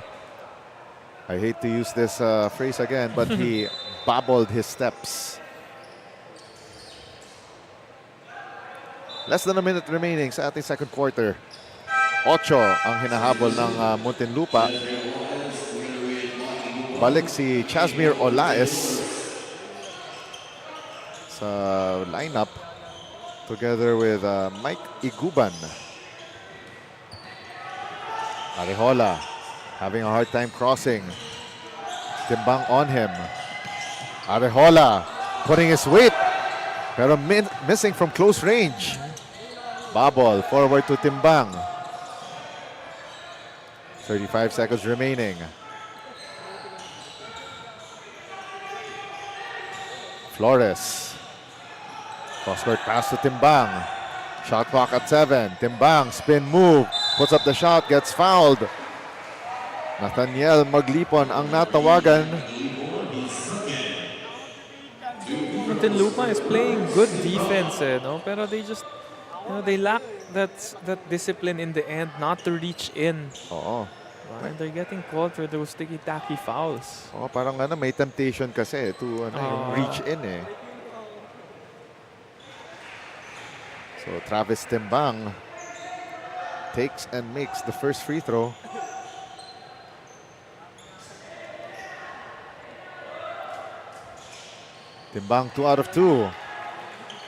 I hate to use this phrase again, but he babbled his steps. Less than a minute remaining sa ating second quarter. 8 ang hinahabol ng Muntinlupa. Balik si Chasmir Olaes sa lineup together with Mike Iguban. Arejola having a hard time crossing. Timbang on him. Arejola putting his weight pero missing from close range. Babol forward to Timbang. 35 seconds remaining. Flores. Cross-court pass to Timbang. Shot clock at 7. Timbang, spin move. Puts up the shot, gets fouled. Nathaniel Maglipon ang natawagan. Muntinlupa is playing good defense, pero they just, they lack that discipline in the end not to reach in. Oo. And they're getting called for those ticky-tacky fouls. Oo, parang may temptation kasi to yung reach in eh. So Travis Timbang takes and makes the first free throw. Timbang 2 out of 2.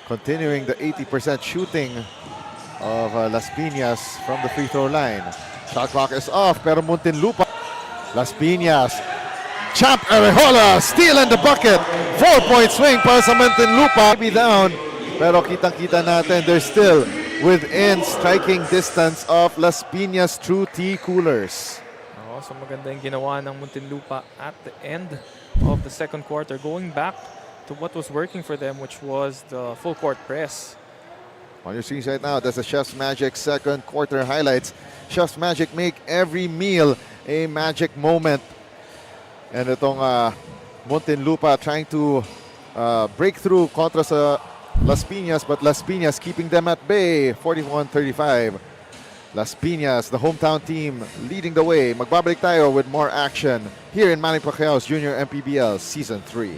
Continuing the 80% shooting of Las Piñas from the free throw line. Shot clock is off, pero Muntinlupa. Las Piñas. Champ Arejola, steal in the bucket. 4-point swing para sa Muntinlupa. Maybe down, pero kitang-kita natin they're still within striking distance of Las Piñas True Tea coolers. So maganda yung ginawa ng Muntinlupa at the end of the second quarter, going back to what was working for them, which was the full court press. On your screens right now, that's the Chef's Magic second quarter highlights. Chef's Magic make every meal a magic moment. And itong Muntinlupa trying to break through kontra sa Las Piñas, but Las Piñas keeping them at bay, 41-35. Las Piñas, the hometown team, leading the way. Magbabalik tayo with more action here in Manny Pacquiao's Junior MPBL Season 3.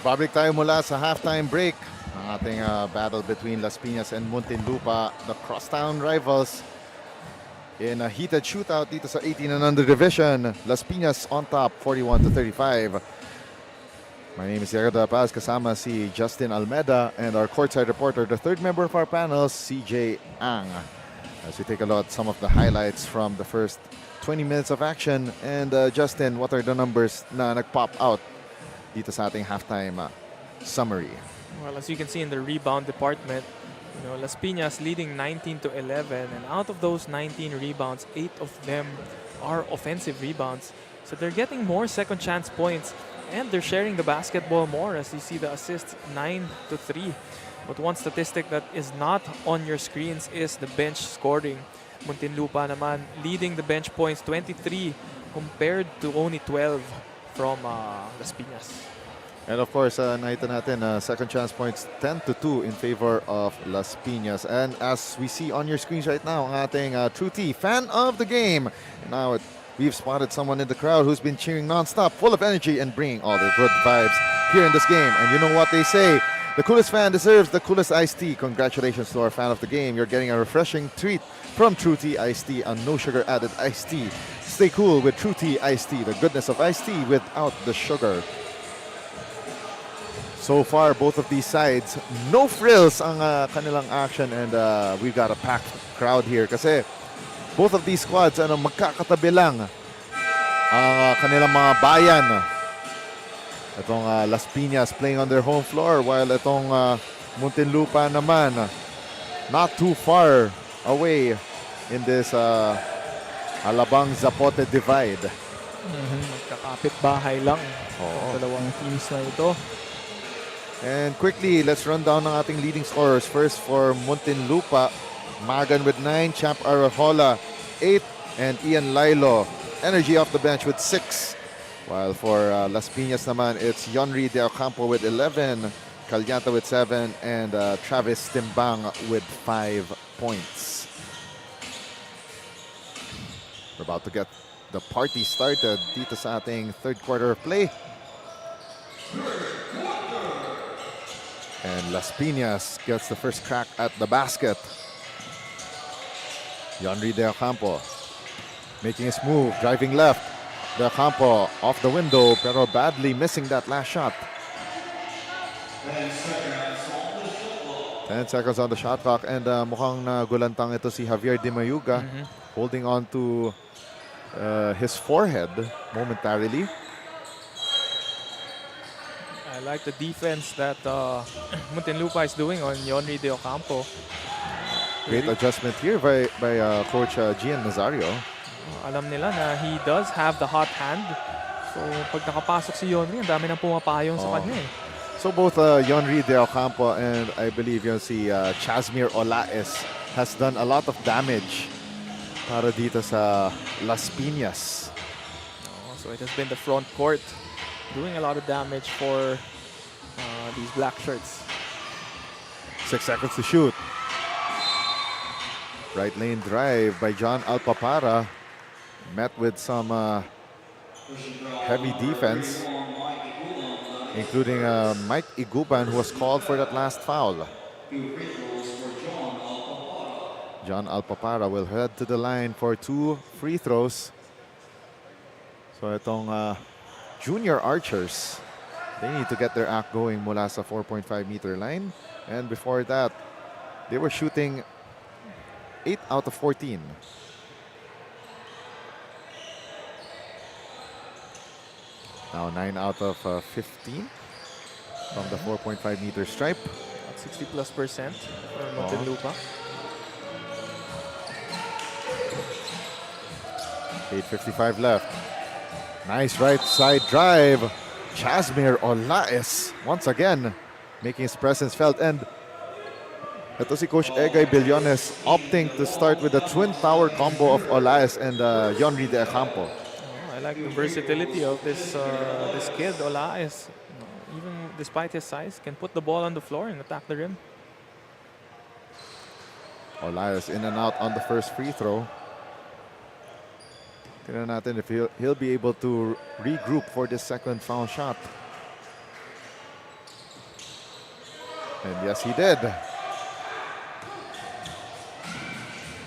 Babalik tayo mula sa halftime break. Ang ating battle between Las Piñas and Muntinlupa, the crosstown rivals, in a heated shootout dito sa 18 and under division. Las Piñas on top, 41-35. My name is Diego de la Paz, kasama si Justin Almeda, and our courtside reporter, the third member of our panel, CJ Ang. As we take a look at some of the highlights from the first 20 minutes of action. And Justin, what are the numbers na nag-pop out dito sa ating halftime summary? Well, as you can see in the rebound department, Las Piñas leading 19-11, and out of those 19 rebounds, 8 of them are offensive rebounds. So they're getting more second chance points, and they're sharing the basketball more, as you see the assists 9-3. But one statistic that is not on your screens is the bench scoring. Muntinlupa naman leading the bench points 23 compared to only 12 from Las Piñas. And of course, nakita natin second chance points 10-2 in favor of Las Piñas. And as we see on your screens right now, ang ating True T, fan of the game. And now we've spotted someone in the crowd who's been cheering nonstop, full of energy and bringing all the good vibes here in this game. And you know what they say, the coolest fan deserves the coolest iced tea. Congratulations to our fan of the game. You're getting a refreshing treat from True Tea Iced Tea, a no sugar added iced tea. Stay cool with True Tea Iced Tea, the goodness of iced tea without the sugar. So far, both of these sides, no frills ang kanilang action, and we've got a packed crowd here kasi both of these squads magkakatabi lang ang kanilang mga bayan. Itong Las Piñas playing on their home floor, while itong Muntinlupa naman not too far away in this Alabang Zapote divide. Magkakapit bahay lang. Dalawang teams na ito. And quickly, let's run down ng ating leading scorers. First for Muntinlupa, Magan with 9, Champ Arejola 8, and Ian Lilo, energy off the bench with 6. While for Las Piñas naman, it's Yonri De Ocampo with 11, Calyanta with 7, and Travis Timbang with 5 points. We're about to get the party started dito sa ating third quarter of play. And Las Piñas gets the first crack at the basket. Yonri De Ocampo making his move, driving left. De Ocampo off the window, pero badly missing that last shot. 10 seconds on the shot clock, and mukhang nagulantang ito si Javier Di Mayuga, holding on to his forehead momentarily. I like the defense that Muntinlupa is doing on Yonri De Ocampo. Great adjustment here by Coach Gian Nazario. Alam nila na he does have the hot hand. So pag nakapasok si Yonri, ang dami nang pumapayong sa kanya eh. So both Yonri De Ocampo and I believe yun si Chasmir Olaes has done a lot of damage para dito sa Las Piñas. So it has been the front court doing a lot of damage for these black shirts. 6 seconds to shoot. Right lane drive by John Alpapara. Met with some heavy defense, including Mike Iguban, who was called for that last foul. John Alpapara will head to the line for 2 free throws. So itong junior archers, they need to get their act going mula sa 4.5-meter line. And before that, they were shooting 8 out of 14. Now 9 out of 15 from the 4.5-meter stripe. 60+% for Muntinlupa. 8:55 left. Nice right side drive. Chasmir Olaes once again making his presence felt. And ito si Coach Egay Billones opting to start with the twin tower combo of Olaes and Yonri De Ocampo. I like the versatility of this kid, Olaes. Even despite his size, can put the ball on the floor and attack the rim. Olaes in and out on the first free throw. Tignan natin if he'll be able to regroup for this second foul shot. And yes, he did.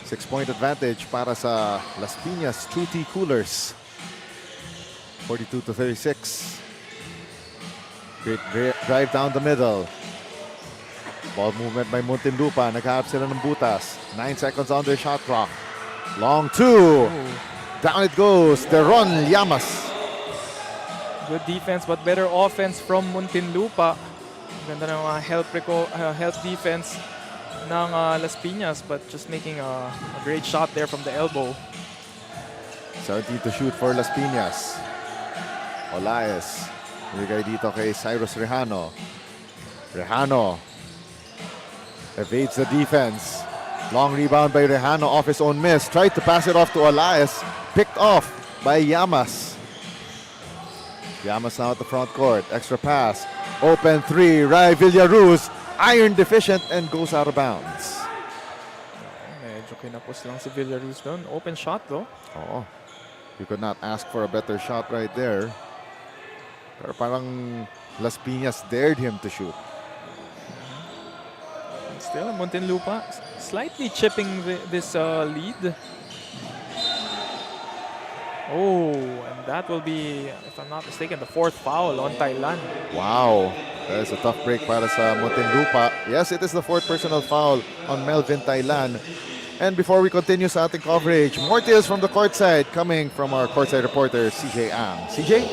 6-point advantage para sa Las Piñas True Tea Coolers. 42-36. Great drive down the middle. Ball movement by Muntinlupa. Naghahanap sila ng butas. 9 seconds on their shot clock. Long two. Down it goes. Teron Llamas. Good defense but better offense from Muntinlupa. Ganda ng help defense ng Las Piñas, but just making a great shot there from the elbow. 17 to shoot for Las Piñas. Olaes. Bigay dito kay Cyrus Rejano. Rejano evades the defense. Long rebound by Rejano off his own miss. Tried to pass it off to Olaes. Picked off by Llamas. Llamas now at the front court. Extra pass. Open three. Rai Villaruz. Iron deficient and goes out of bounds. Medyo kinapos lang si Villaruz doon. Open shot though. Oh, you could not ask for a better shot right there. Pero parang Las Piñas dared him to shoot. Still, Muntinlupa slightly chipping this lead. Oh, and that will be, if I'm not mistaken, the 4th foul on Thailand. Wow, that is a tough break para sa Muntinlupa. Yes, it is the 4th personal foul on Melvin Thailand. And before we continue sa ating coverage, more tales from the courtside coming from our courtside reporter, CJ Ang. CJ?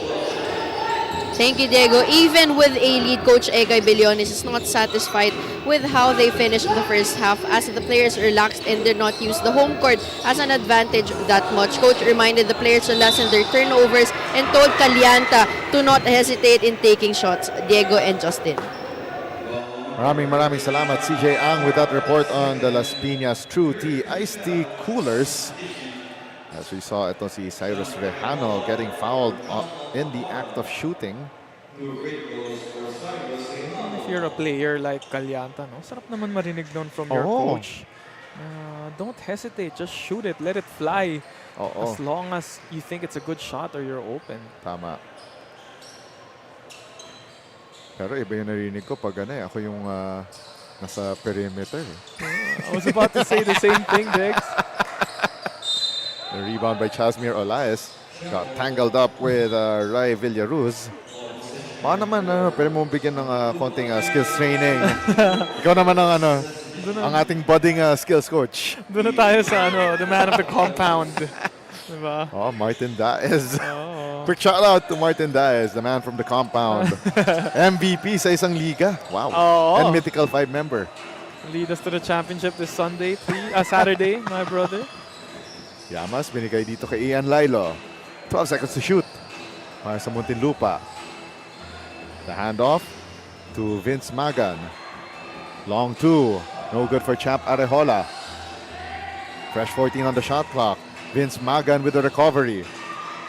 Thank you, Diego. Even with a lead, Coach Egay Billones is not satisfied with how they finished the first half as the players relaxed and did not use the home court as an advantage that much. Coach reminded the players to lessen their turnovers and told Calyanta to not hesitate in taking shots. Diego and Justin. Maraming salamat, CJ Ang, with that report on the Las Piñas True Tea Iced Tea Coolers. As we saw, ito si Cyrus Rejano getting fouled in the act of shooting. you're a player like Calyanta, no? Sarap naman marinig nun from your Oo. coach. Don't hesitate, just shoot it, let it fly. Oo. As long as you think it's a good shot or you're open. Tama. Pero iba yung narinig ko pag ako yung nasa perimeter. I was about to say the same thing, Dex. The rebound by Chasmir Olaes. Got tangled up with Rai Villaruz. Baka naman, pwede mo bigyan ng konting skills training. Ikaw naman ang ang ating budding skills coach. Doon na tayo sa the man of the compound. Diba? Oh, Martin Daez. Oo. Quick shout out to Martin Daez, the man from the compound. MVP sa isang liga. Wow. Oo. And Mythical 5 member. Lead us to the championship this Saturday, my brother. Yamas, binigay dito kay Ian Lilo. 12 seconds to shoot para sa Muntinlupa. The handoff to Vince Magan. Long two. No good for Champ Arejola. Fresh 14 on the shot clock. Vince Magan with the recovery.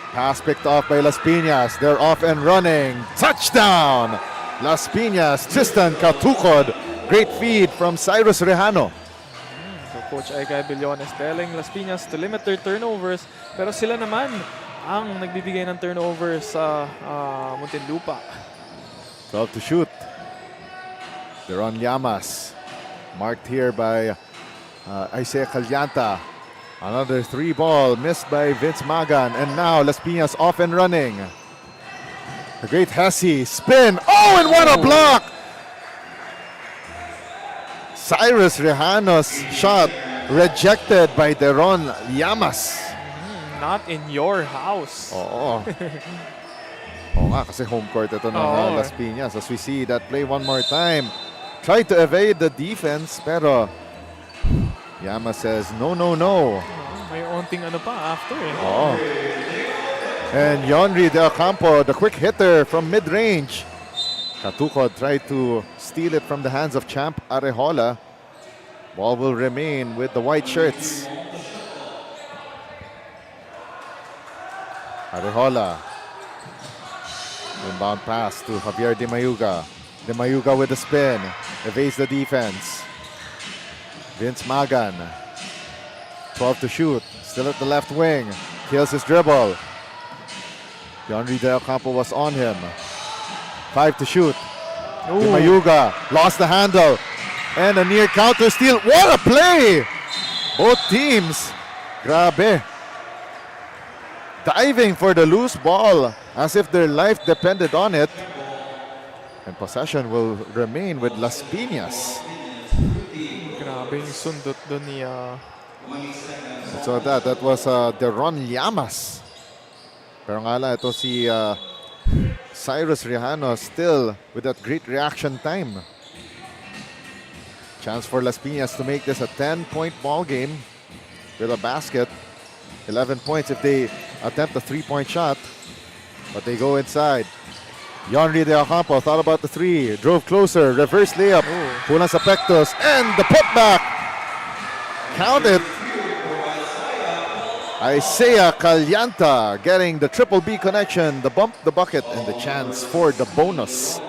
Pass picked off by Las Piñas. They're off and running. Touchdown! Las Piñas, Tristan Katukod. Great feed from Cyrus Rejano. So Coach Aigay Billones telling Las Piñas to limit their turnovers. Pero sila naman ang nagbibigay ng turnovers sa Muntinlupa. 12 to shoot. Deron Llamas. Marked here by Isaiah Calyanta. Another 3-ball missed by Vince Magan. And now Las Piñas off and running. The great Hesse spin. Oh, and what a block! Cyrus Rejano's shot rejected by Deron Llamas. Not in your house. Oo. Oo nga, kasi home court ito ng Oo. Las Piñas. As we see that play one more time. Tried to evade the defense, pero Llamas says, no, no, no. May onting pa after. Oo. And Yonri Del Campo, the quick hitter from mid-range. Katukod tried to steal it from the hands of Champ Arejola. Ball will remain with the white shirts. Arejola. Inbound pass to Javier De Mayuga. De Mayuga with the spin. Evades the defense. Vince Magan. 12 to shoot. Still at the left wing. Kills his dribble. Yonri Del Campo was on him. 5 to shoot. De Mayuga lost the handle. And a near counter steal. What a play! Both teams. Grabe. Diving for the loose ball as if their life depended on it. And possession will remain with Las Piñas. Grabe yung sundot doon ni So that was Deron Llamas. Pero nga lang, ito si Cyrus Rejano still with that great reaction time. Chance for Las Piñas to make this a 10-point ball game with a basket. 11 points if they attempt a 3-point shot. But they go inside. Yonri De Ocampo thought about the three. Drove closer. Reverse layup. Kulang sa pectus. And the putback. Count it. Isaiah Calyanta getting the triple B connection. The bump, the bucket, and the chance for the bonus.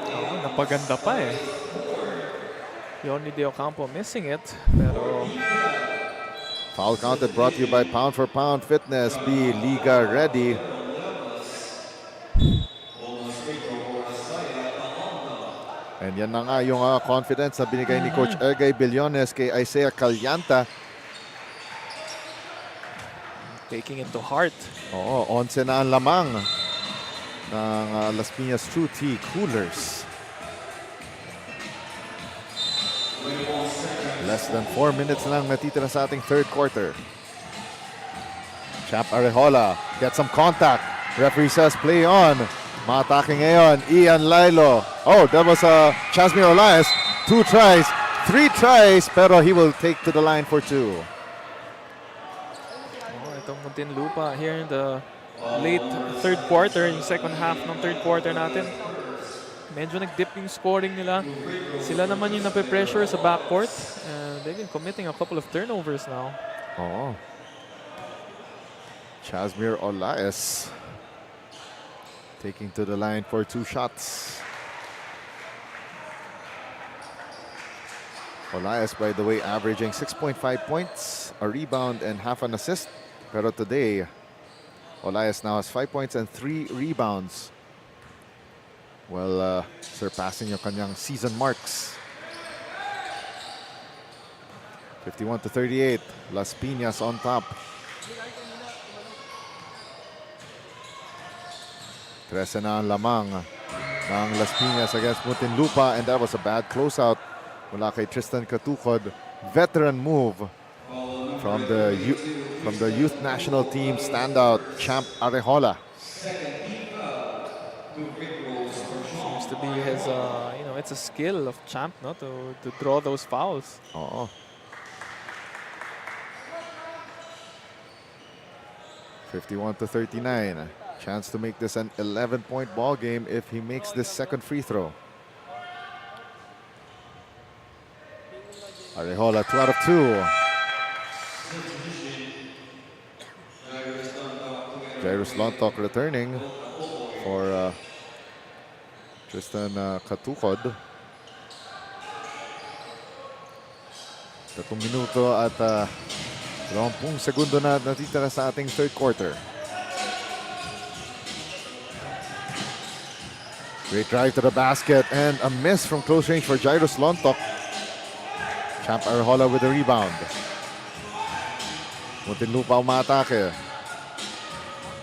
napaganda pa eh. Yoni De Ocampo missing it, pero Foul counted, brought to you by Pound for Pound Fitness. Be Liga ready. And yan na nga yung confidence na binigay ni Coach Ergay Billones kay Isaiah Calyanta. taking it to heart. Oo, 11 na ang lamang ng Las Piñas True Tea Coolers. Less than 4 minutes lang natitira sa ating third quarter. Champ Arejola gets some contact. Referee says play on. Matake ngayon, Ian Lilo. Oh, that was Chasmir Olaes. 2 tries, 3 tries, pero he will take to the line for 2. Oh, itong Muntinlupa here in the late third quarter, yung second half ng third quarter natin. Medyo nag-dip yung scoring nila. Sila naman yung nape-pressure sa backcourt. And they've been committing a couple of turnovers now. Oh. Chasmir Olaes taking to the line for 2 shots. Olaez, by the way, averaging 6.5 points, a rebound, and half an assist. Pero today, Olaez now has 5 points and 3 rebounds. Well, surpassing yung kanyang season marks. 51-38. Las Piñas on top. 13 na ang lamang ng Las Piñas against Muntinlupa, and that was a bad closeout mula kay Tristan Katukod. Veteran move from the youth national team standout Champ Arejola. Seems to be his, it's a skill of Champ, no, to draw those fouls. Oo. 51-39. Chance to make this an 11-point ball game if he makes this second free throw. Arejola, 2 out of 2. Jairus Lontok returning for Tristan Katukod. 3 minuto at 20 segundo na natitira sa ating third quarter. Great drive to the basket and a miss from close range for Jairus Lontok. Champ Arejola with the rebound. Muntinlupa umatake.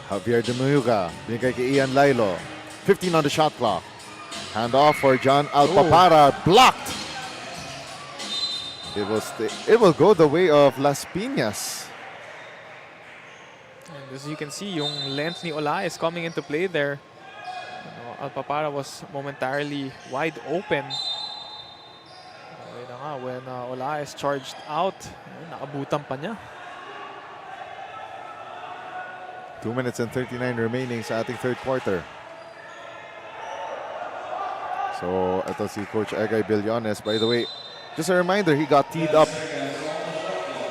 Javier de Mayuga, binigay kay Ian Lailo. 15 on the shot clock. Hand off for John Alpapara, blocked. It will go the way of Las Piñas. And as you can see, yung length ni Ola is coming into play there. Alpapara was momentarily wide open. When Ola is charged out, naabutan pa niya. 2 minutes and 39 remaining sa ating third quarter. So, ito si Coach Egay Billones. By the way, just a reminder, he got teed up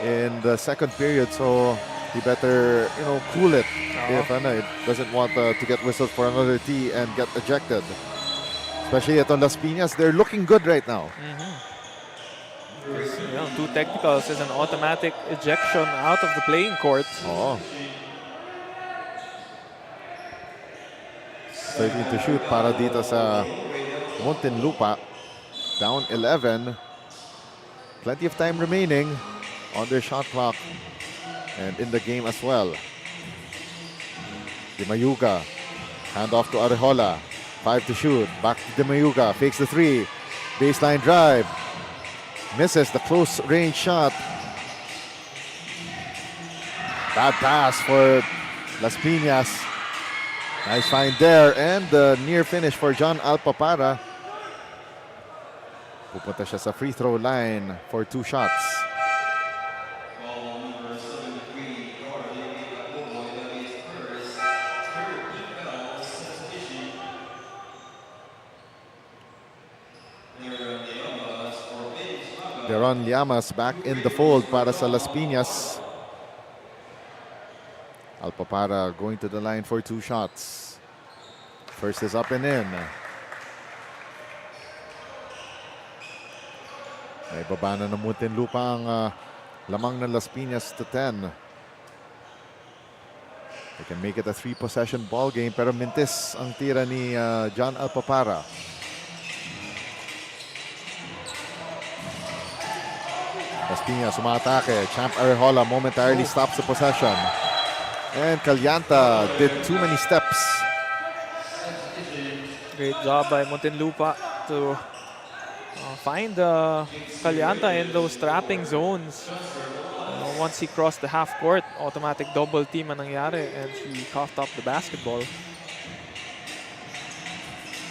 in the second period, so he better, cool it if it doesn't want to get whistled for another tee and get ejected. Especially at Las Piñas, they're looking good right now. Two technicals is an automatic ejection out of the playing court. Oo. 13 to shoot para dito sa Muntinlupa. Down 11. Plenty of time remaining on their shot clock and in the game as well. Di Mayuga, hand off to Arejola. 5 to shoot. Back to Di Mayuga. Fakes the 3. Baseline drive. Misses the close range shot. Bad pass for Las Piñas. Nice find there, and the near finish for John Alpapara. Pupunta siya sa free throw line for 2 shots. Deron Llamas back in the fold para sa Las Piñas. Alpapara going to the line for 2 shots. First is up and in. May baba na ng Muntinlupa ang lamang ng Las Piñas to 10. They can make it a 3-possession ball game, pero mintis ang tira ni John Alpapara. Las Piñas umatake. Champ Arejola momentarily stops the possession. And Calianta did too many steps. Great job by Muntinlupa to find Calianta in those trapping zones. Once he crossed the half court, automatic double team ang nangyari, and he coughed up the basketball.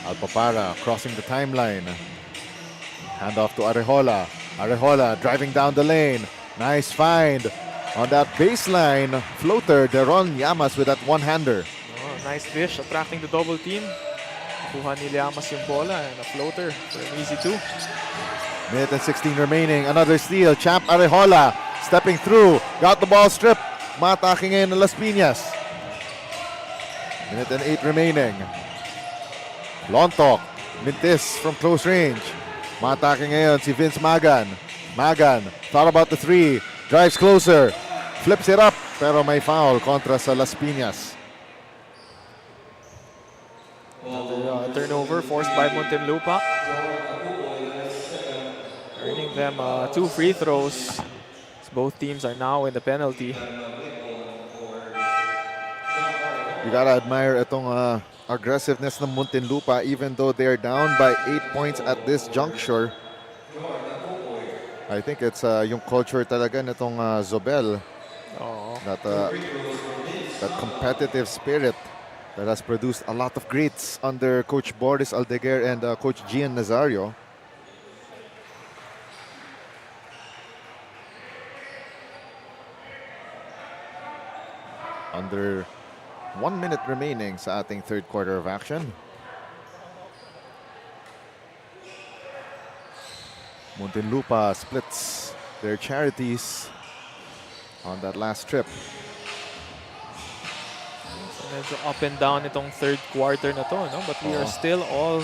Alpapara crossing the timeline. Hand off to Arejola. Arejola driving down the lane. Nice find. On that baseline floater, Deron Llamas with that one-hander. Nice dish, attracting the double team. Kuha ni Llamas yung bola and a floater for an easy 2. Minute and 16 remaining. Another steal. Champ Arejola stepping through. Got the ball stripped. Matake ngayon ng Las Piñas. Minute and 8 remaining. Lontok. Mintis from close range. Matake ngayon si Vince Magan. Magan, thought about the three. Drives closer. Flips it up. Pero may foul kontra sa Las Piñas. Another turnover forced by Muntinlupa. Earning them 2 free throws. As both teams are now in the penalty. You gotta admire itong aggressiveness ng Muntinlupa even though they're down by 8 points at this juncture. I think it's yung culture talaga nitong Zobel. That competitive spirit that has produced a lot of greats under Coach Boris Aldeguer and Coach Gian Nazario. Under 1 minute remaining sa ating third quarter of action. Muntinlupa splits their charities on that last trip. So medyo up and down itong third quarter na to, no? But we are still all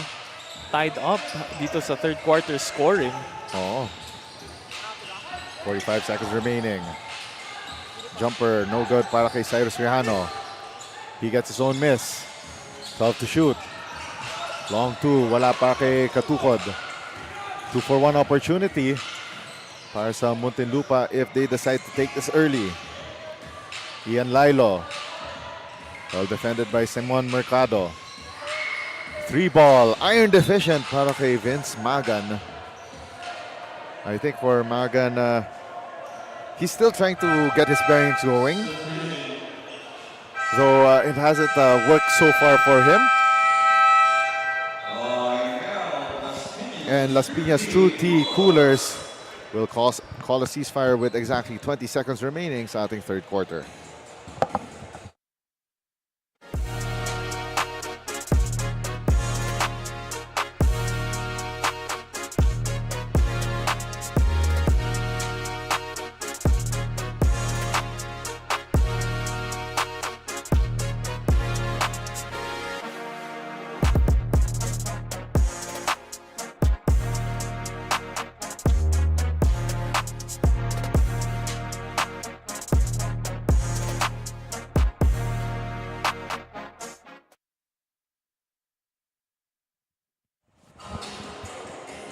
tied up dito sa third quarter scoring. 45 seconds remaining. Jumper, no good para kay Cyrus Rejano. He gets his own miss. 12 to shoot. Long two, wala pa kay Katukod. 2-for-1 opportunity para sa Muntinlupa if they decide to take this early. Ian Lilo. Well defended by Simon Mercado. 3-ball, iron deficient para kay Vince Magan. I think for Magan, he's still trying to get his bearings going. So it hasn't worked so far for him. And Las Piñas True Tea Coolers will call a ceasefire with exactly 20 seconds remaining sa ating third quarter.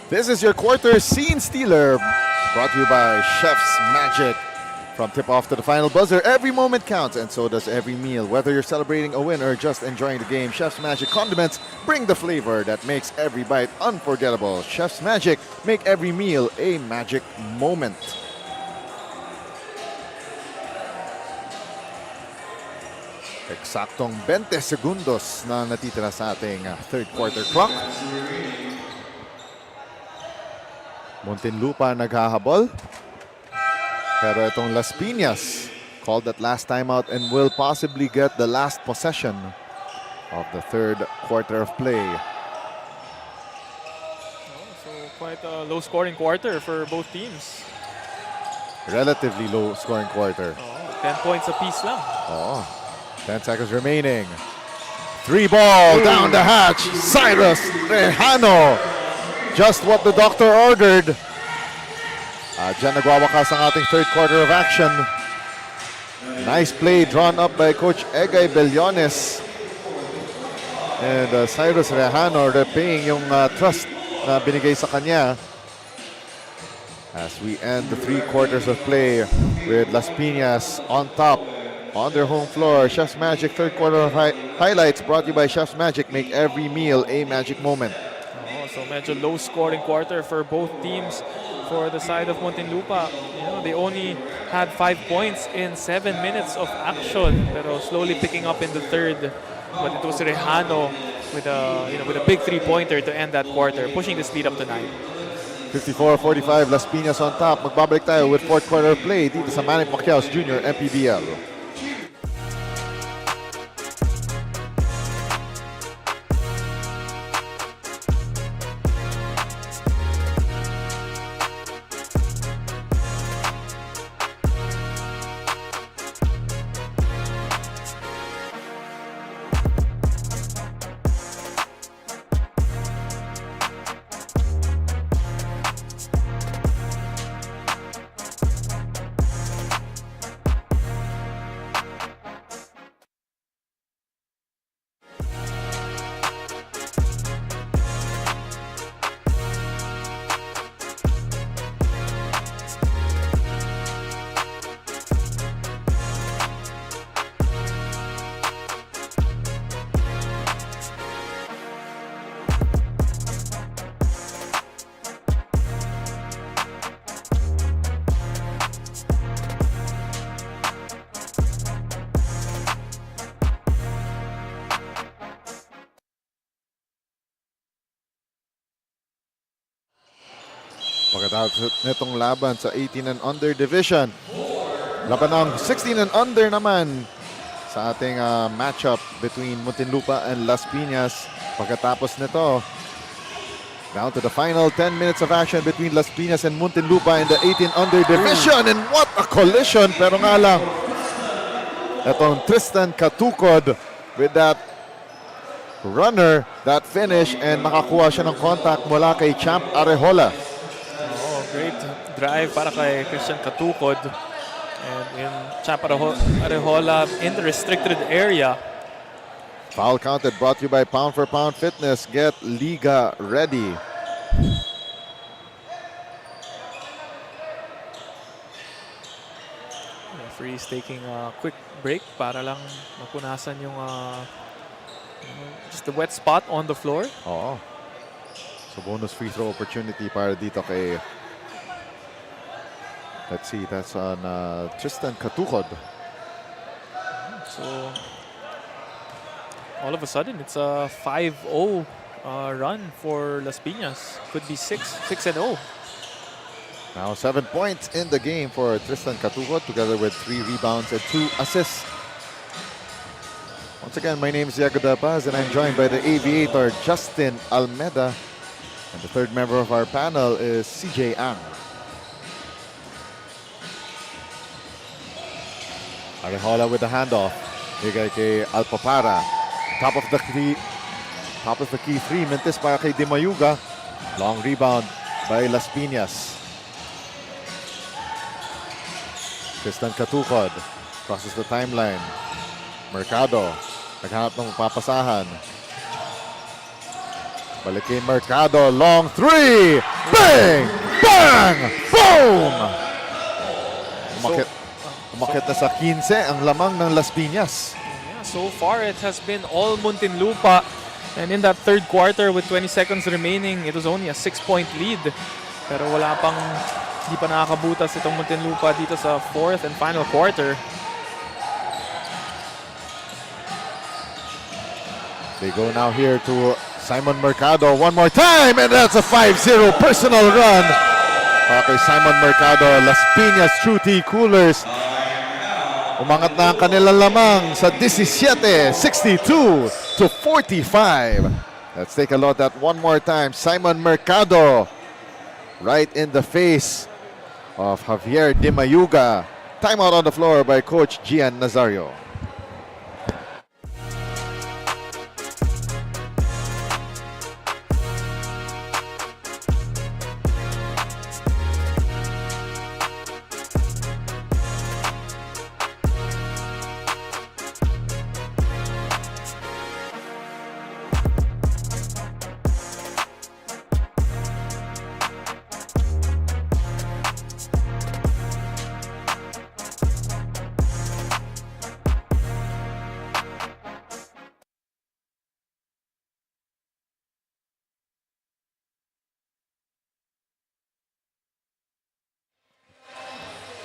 This is your quarter scene stealer, brought to you by Chef's Magic. From tip-off to the final buzzer, every moment counts, and so does every meal. Whether you're celebrating a win or just enjoying the game, Chef's Magic condiments bring the flavor that makes every bite unforgettable. Chef's Magic, make every meal a magic moment. Eksaktong 20 segundos na natitira sa ating third quarter clock. Muntinlupa naghahabol. Pero itong Las Piñas called that last timeout and will possibly get the last possession of the third quarter of play. So quite a low-scoring quarter for both teams. Relatively low-scoring quarter. 10 points apiece lang. 10 seconds remaining. 3-ball down the hatch. Cyrus Rejano. Just what the doctor ordered. Diyan nagwawakas ang ating third quarter of action. Nice play drawn up by Coach Egay Bellones. And Cyrus Rejano repaying yung trust na binigay sa kanya. As we end the 3 quarters of play with Las Piñas on top on their home floor. Chef's Magic third quarter of highlights brought to you by Chef's Magic. Make every meal a magic moment. So medyo low-scoring quarter for both teams. For the side of Muntinlupa, they only had 5 points in 7 minutes of action, pero slowly picking up in the third. But it was Rejano with a big 3-pointer to end that quarter, pushing this lead up to 9. 54-45, Las Piñas on top. Magbabalik tayo with fourth quarter of play dito sa Manny Pacquiao's Junior MPBL. Pagkatapos nitong laban sa 18 and under division. Laban ng 16 and under naman sa ating matchup between Muntinlupa and Las Piñas. Pagkatapos nito, down to the final 10 minutes of action between Las Piñas and Muntinlupa in the 18 under division. And what a collision! Pero nga lang, itong Tristan Katukod with that runner, that finish, and nakakuha siya ng contact mula kay Champ Arejola. Oh, great drive para kay Christian Katukod. And in Champ Arejola in the restricted area. Foul counted, brought to you by Pound for Pound Fitness. Get Liga ready. Referee is taking a quick break para lang mapunasan yung just the wet spot on the floor. Oo. So bonus free throw opportunity para dito kay, let's see, that's on Tristan Katukod. So all of a sudden it's a 5-0 run for Las Piñas. Could be 6-0. Now 7 points in the game for Tristan Katukod, together with 3 rebounds and 2 assists. Once again, my name is Diego Da Paz, and I'm joined by the aviator Justin Almeda. And the third member of our panel is CJ Ang. Arejola with the handoff. Bigay kay Alpapara. Top of the key three. Mintis para kay Dimayuga. Long rebound by Las Piñas. Tristan Katukod crosses the timeline. Mercado. Naghanap ng papasahan. Balik kay Mercado. Long three. Bang! Bang! Boom! Umakit na sa 15 ang lamang ng Las Piñas. Yeah, so far it has been all Muntinlupa. And in that third quarter with 20 seconds remaining, it was only a 6-point lead. Pero hindi pa nakakabutas itong Muntinlupa dito sa fourth and final quarter. They go now here to Simon Mercado one more time, and that's a 5-0 personal run para kay Simon Mercado. Las Piñas True Tea Coolers umangat na ang kanilang lamang sa 17, 62 to 45. Let's take a look at that one more time. Simon Mercado right in the face of Javier Dimayuga. Timeout on the floor by Coach Gian Nazario.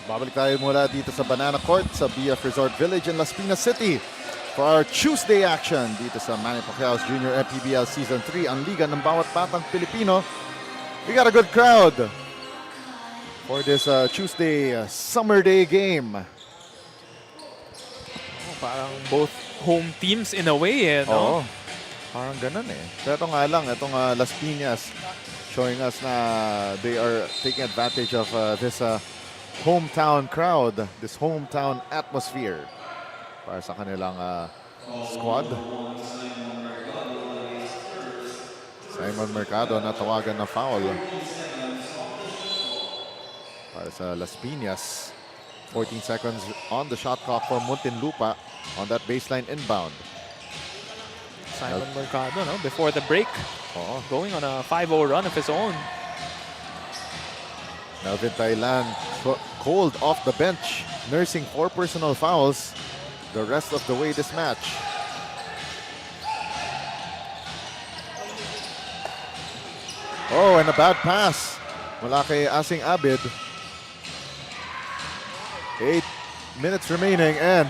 Babalik tayo mula dito sa Banana Court sa BF Resort Village in Las Piñas City for our Tuesday action dito sa Manny Pacquiao's Junior MPBL Season 3, ang liga ng bawat batang Pilipino. We got a good crowd for this Tuesday summer day game. Parang both home teams in a way, no? Oo, parang ganun eh. Pero nga lang, itong Las Piñas showing us na they are taking advantage of this hometown crowd, this hometown atmosphere para sa kanilang squad. Simon Mercado natawagan na foul para sa Las Piñas. 14 seconds on the shot clock for Muntinlupa on that baseline inbound. Simon Mercado, no? Before the break, going on a 5-0 run of his own. Melvin Thailand cold off the bench, nursing 4 personal fouls the rest of the way this match. Oh, and a bad pass mula kay Asing Abid. 8 minutes remaining, and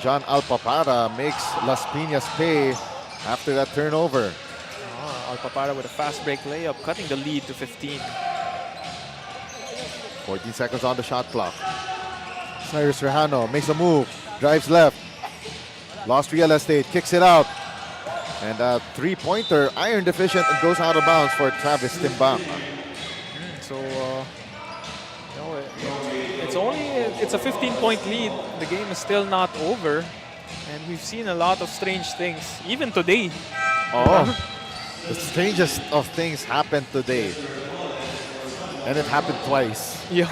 John Alpapara makes Las Piñas pay after that turnover. Alpapara with a fast break layup, cutting the lead to 15. 14 seconds on the shot clock. Cyrus Rehano makes a move, drives left. Lost real estate, kicks it out. And a three-pointer, iron deficient, and goes out of bounds for Travis Timbang. So, it's a 15-point lead. The game is still not over. And we've seen a lot of strange things, even today. Oh, the strangest of things happened today. And it happened twice. Yup.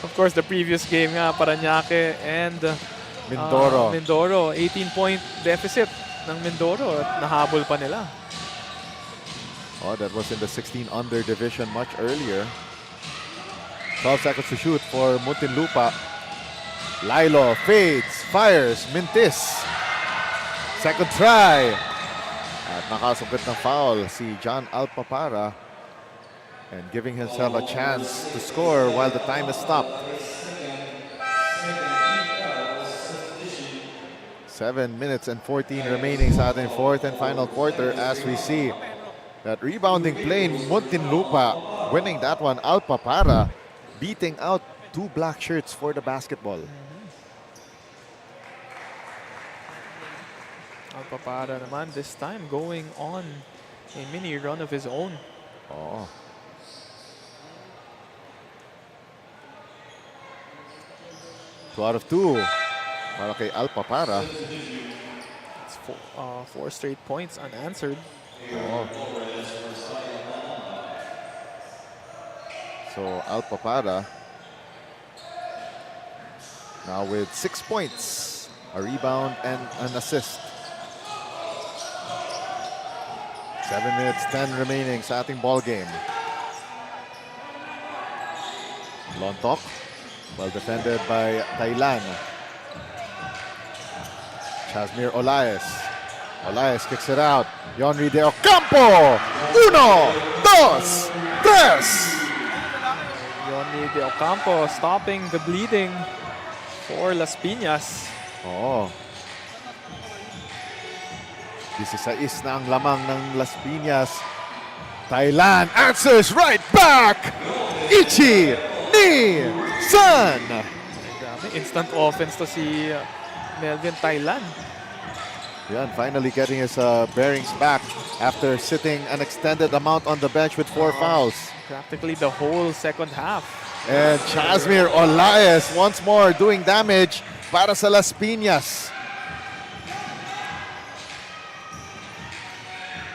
Of course, the previous game nga, Parañaque and Mindoro. Mindoro, 18-point deficit ng Mindoro at nahabol pa nila. Oh, that was in the 16 under division much earlier. 12 seconds to shoot for Muntinlupa. Lilo fades, fires, Mintis. Second try. At nakasungkit ng foul si John Alpapara. And giving himself a chance to score while the time is stopped. 7 minutes and 14 remaining sa ating fourth and final quarter as we see that rebounding play in Muntinlupa winning that one. Alpapara beating out two black shirts for the basketball. Alpapara naman this time going on a mini run of his own. Oh. Two out of two para kay Alpapara. It's four straight points unanswered. Oh. So Alpapara now with 6 points, a rebound and an assist. 7 minutes, 10 remaining sa ating ball game. Lontok, well defended by Thailand. Chasmir Olaez. Olaez kicks it out. Yonri De Ocampo. 1, 2, 3. Yoni De Ocampo stopping the bleeding for Las Piñas. Oo. 16 na ang lamang ng Las Piñas. Thailand answers right back. Ichi Ni San. Grabe, instant offense to si Melvin Thailand. Yan, finally getting his bearings back after sitting an extended amount on the bench with 4 fouls. Practically the whole second half. And Chasmir Olaez once more doing damage para sa Las Piñas.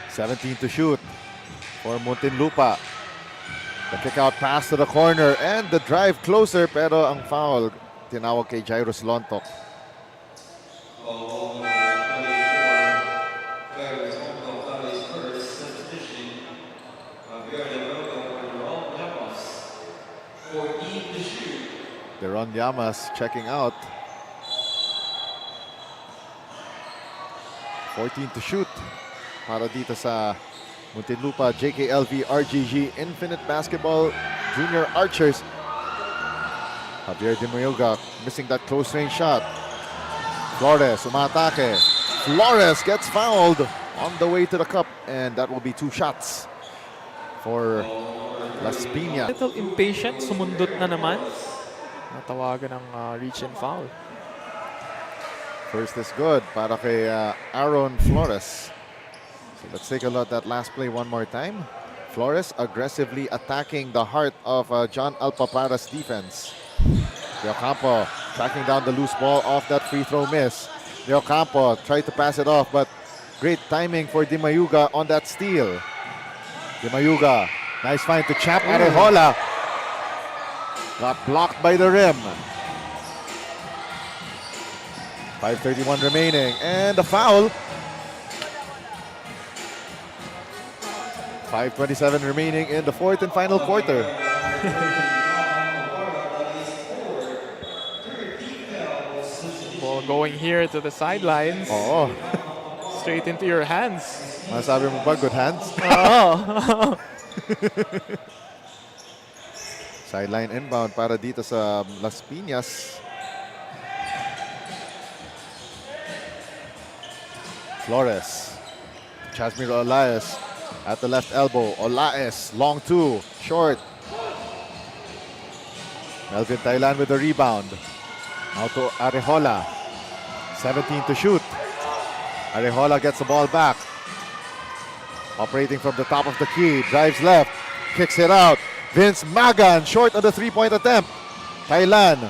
17 to shoot for Muntinlupa. The kick out pass to the corner and the drive closer pero ang foul tinawag kay Jairus Lontok. Deron Llamas checking out. 14 to shoot para dito sa Muntinlupa JKLV RGG Infinite Basketball Junior Archers. Javier Dimayoga missing that close range shot. Flores umatake. Flores gets fouled on the way to the cup and that will be 2 shots for Las Piñas. Little impatient, sumundot na naman. Natawagan ng reach and foul. First is good para kay Aaron Flores. So let's take a look at that last play one more time. Flores aggressively attacking the heart of John Alpapara's defense. De Ocampo tracking down the loose ball off that free throw miss. De Ocampo tried to pass it off, but great timing for Dimayuga on that steal. Dimayuga, nice find to Champ Arejola. Got blocked by the rim. 5:31 remaining, and the foul. 5:27 remaining in the fourth and final quarter. Ball going here to the sidelines. Oo. Straight into your hands. Masabi mo ba, good hands? Oh. Sideline inbound para dito sa Las Piñas. Flores. Chasmir Olaes at the left elbow. Olaes, long two, short. Melvin Thailand with the rebound. Now to Arejola. 17 to shoot. Arejola gets the ball back. Operating from the top of the key. Drives left. Kicks it out. Vince Magan short of the three-point attempt. Thailand.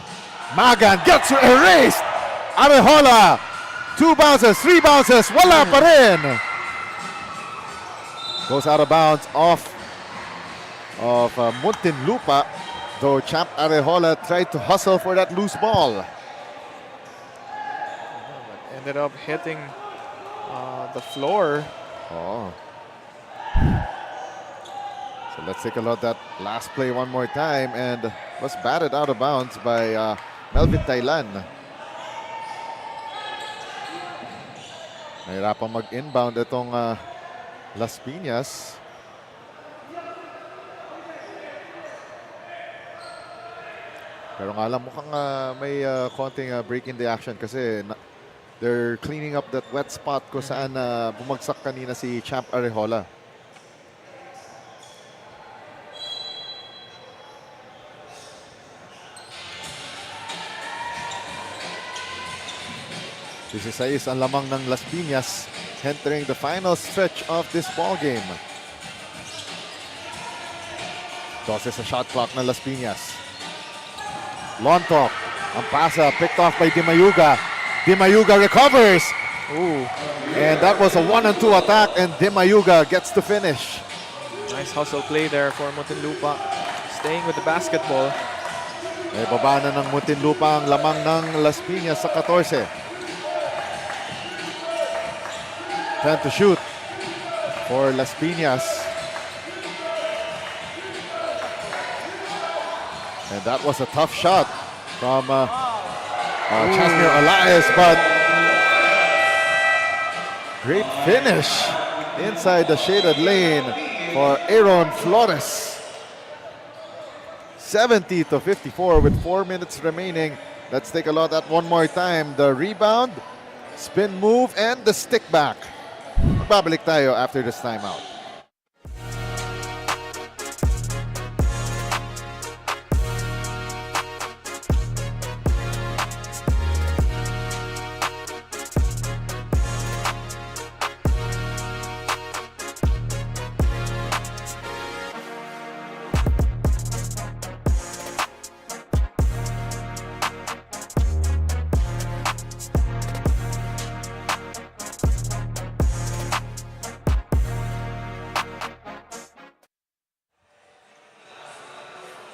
Magan gets erased. Arejola. 2 bounces, 3 bounces. Wala pa rin. Goes out of bounds off of Muntinlupa. Though Champ Arejola tried to hustle for that loose ball. Ended up hitting the floor. Oh. So let's take a look at that last play one more time, and was batted out of bounds by Melvin Thailand. Nahirapang mag-inbound itong Las Piñas. Pero nga lang mukhang may konting break in the action kasi they're cleaning up that wet spot kung saan bumagsak kanina si Champ Arejola. This is ang lamang ng Las Piñas entering the final stretch of this ball game. 12 sa shot clock ng Las Piñas. Lontok, ang pasa picked off by Dimayuga. Dimayuga recovers. Ooh, And that was a 1-2 attack, and Dimayuga gets to finish. nice hustle play there for Muntinlupa. Staying with the basketball. May baba na ng Muntinlupa ang lamang ng Las Piñas sa 14. 10 to shoot for Las Piñas. And that was a tough shot from Chasmir Olaes, but great finish inside the shaded lane for Aaron Flores. 70 to 54 with 4 minutes remaining. Let's take a look at one more time. The rebound, spin move, and the stick back. Magbabalik tayo after this timeout.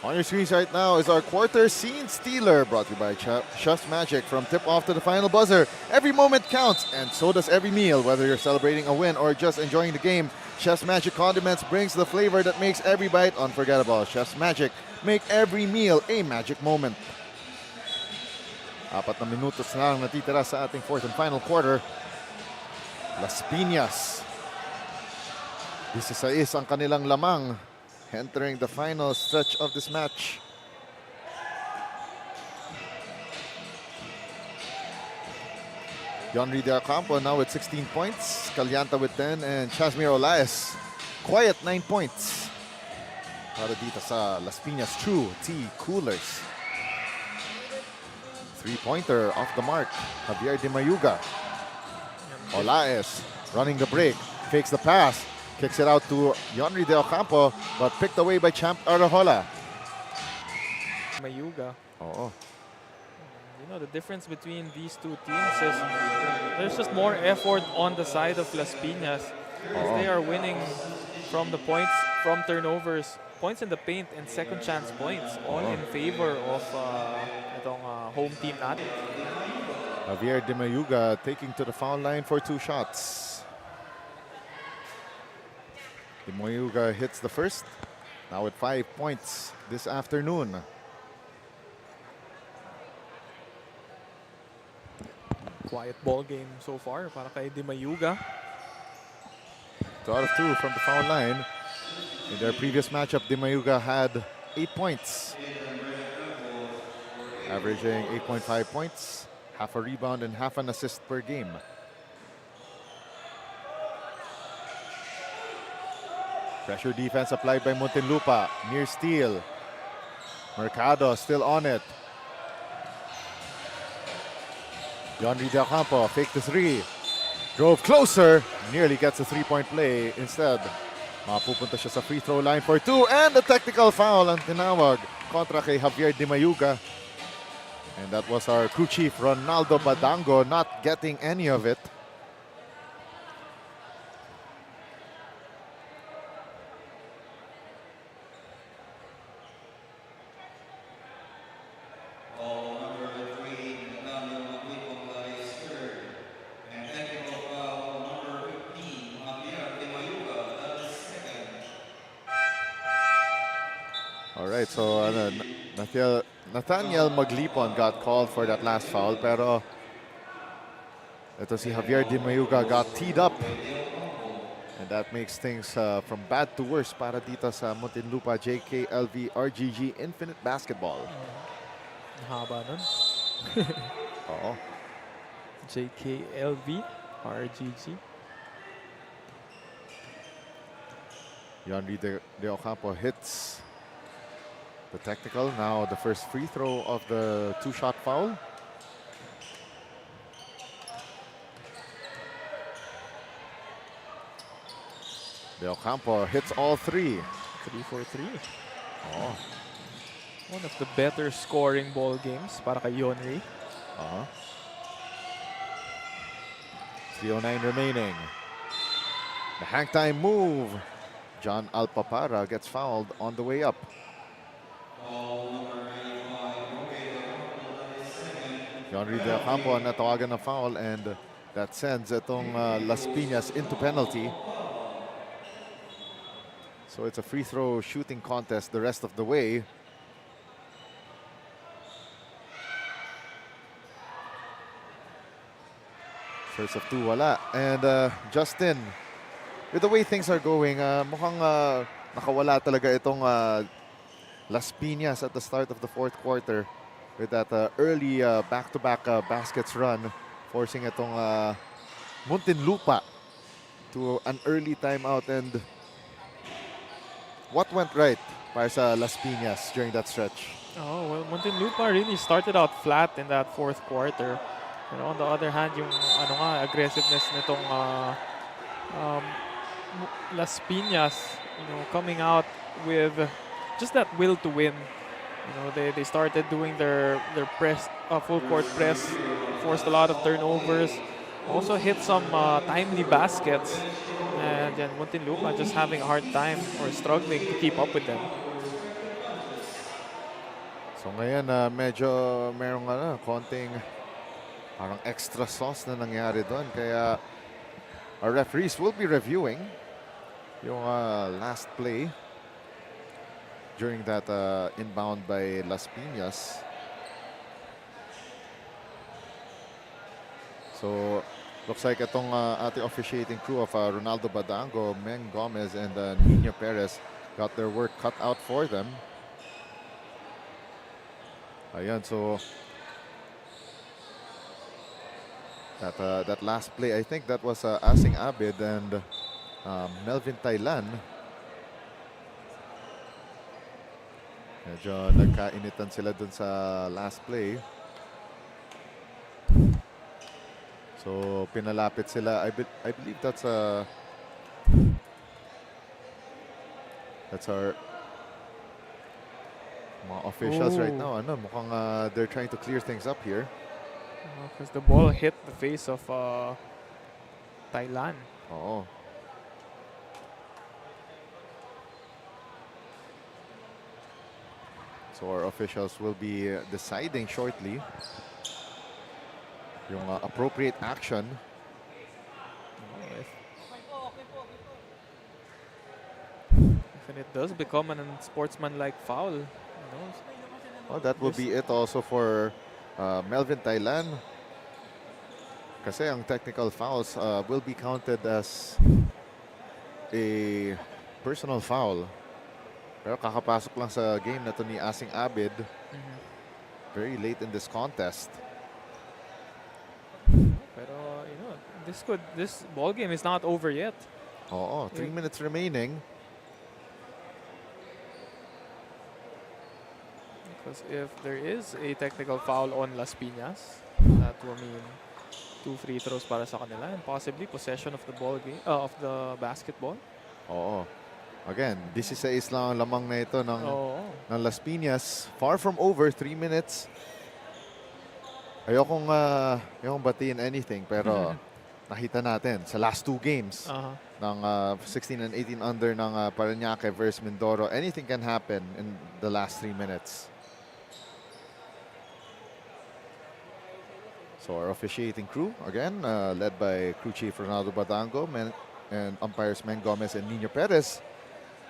On your screens right now is our quarter scene stealer, brought to you by Chef's Magic. From tip-off to the final buzzer, every moment counts, and so does every meal. Whether you're celebrating a win or just enjoying the game, Chef's Magic Condiments brings the flavor that makes every bite unforgettable. Chef's Magic, make every meal a magic moment. 4 na minutos na lang natitira sa ating fourth and final quarter. Las Piñas. 16 ang kanilang lamang, entering the final stretch of this match. Yonri De Ocampo now with 16 points, Calyanta with 10, and Chasmir Olaes, quiet 9 points. Para dito sa Las Piñas True Tea Coolers. 3-pointer off the mark, Javier Dimayuga. Olaes running the break, fakes the pass, kicks it out to Yonri De Ocampo, but picked away by Champ Arejola. Mayuga. Oh, You know, the difference between these two teams is there's just more effort on the side of Las Piñas as they are winning from the points, from turnovers, points in the paint, and second chance points, all in favor of itong home team natin. Javier Dimayuga taking to the foul line for 2 shots. Dimayuga hits the first, now with 5 points this afternoon. Quiet ball game so far para kay Dimayuga. 2 out of 2 from the foul line. In their previous matchup, Dimayuga had 8 points, averaging 8.5 points, half a rebound and half an assist per game. Pressure defense applied by Muntinlupa. Near steal. Mercado still on it. Yonri Del Campo fake the three. Drove closer. Nearly gets a three-point play. Instead, mapupunta siya sa free throw line for two. And the technical foul ang tinawag kontra kay Javier Di Mayuga. And that was our crew chief, Ronaldo Badango, not getting any of it. All right, so Nathaniel Maglipon got called for that last foul, pero ito si Javier Di Mayuga got teed up. And that makes things from bad to worse para dito sa Muntinlupa JKLV RGG Infinite Basketball. Haba nun. Oo. JKLV RGG. Yonri De Ocampo hits the technical. Now the first free throw of the two-shot foul. De Ocampo hits all three. 3 for 3. Oh. One of the better scoring ball games para kay Yonri. 3:09 remaining. The hang time move. John Alpapara gets fouled on the way up. Yonri De Ocampo natawagan ng foul, and that sends itong Las Piñas into penalty. So it's a free throw shooting contest the rest of the way. First of two, wala. And Justin, with the way things are going, mukhang nakawala talaga itong Las Piñas at the start of the fourth quarter with that early back-to-back baskets run, forcing itong Muntinlupa to an early timeout. And what went right para sa Las Piñas during that stretch? Oh, well, Muntinlupa really started out flat in that fourth quarter. You know, on the other hand, yung aggressiveness nitong Las Piñas, coming out with just that will to win. They started doing their press, full court press, forced a lot of turnovers, also hit some timely baskets, and then Muntinlupa just having a hard time or struggling to keep up with them. So ngayon, medyo merong konting parang extra sauce na nangyari doon. Kaya our referees will be reviewing yung last play during that inbound by Las Piñas. So looks like itong ating officiating crew of Ronaldo Badango, Meng Gomez, and Nino Perez got their work cut out for them. Ayan, so that last play, I think that was Asing Abid and Melvin Tailan. Medyo nagkainitan sila dun sa last play. So pinalapit sila. I believe that's our mga officials right now. Mukhang they're trying to clear things up here. Because the ball hit the face of Thailand. Oo. So our officials will be deciding shortly yung appropriate action. If it does become an unsportsmanlike foul, Well, that will be it also for Melvin Thailand. Kasi ang technical fouls will be counted as a personal foul. Pero kakapasok lang sa game na to ni Asing Abid very late in this contest. Pero this ball game is not over yet. Oo, 3 minutes remaining. Because if there is a technical foul on Las Piñas, that will mean 2 free throws para sa kanila and possibly possession of the ball game, of the basketball. Oo. Again, 16 lang ang lamang na ito ng Las Piñas. Far from over, 3 minutes. Ayokong batiin anything, pero nakita natin sa last 2 games ng 16 and 18 under ng Parañaque versus Mindoro. Anything can happen in the last 3 minutes. So our officiating crew, again, led by crew chief Ronaldo Badango and umpires Men Gomez and Nino Perez.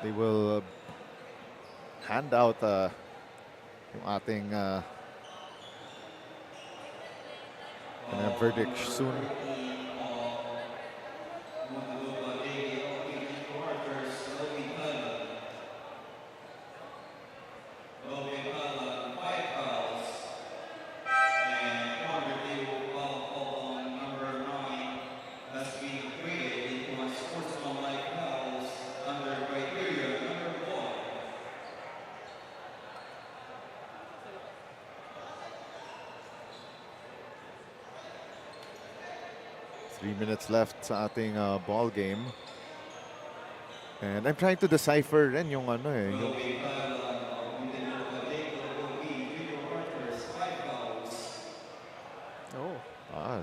They will hand out yung ating verdict soon. Minutes left sa ating ball game. And I'm trying to decipher rin yung ano eh. Yung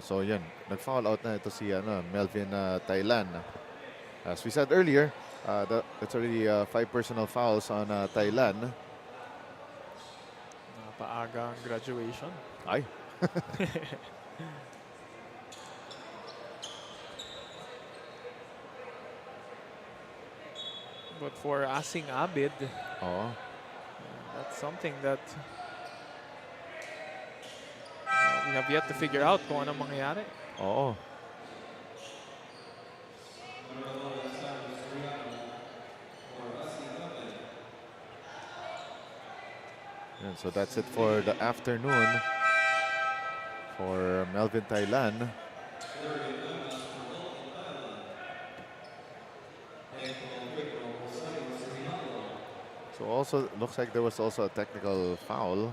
so yan. Nag-foul out na ito si Melvin Thailand. As we said earlier, that's already 5 personal fouls on Thailand. Napaaga ang graduation. Ay. But for Asing Abid, that's something that we have yet to figure out kung anong mangyayari. Oo. And so that's it for the afternoon for Melvin Thailand. So also looks like there was also a technical foul.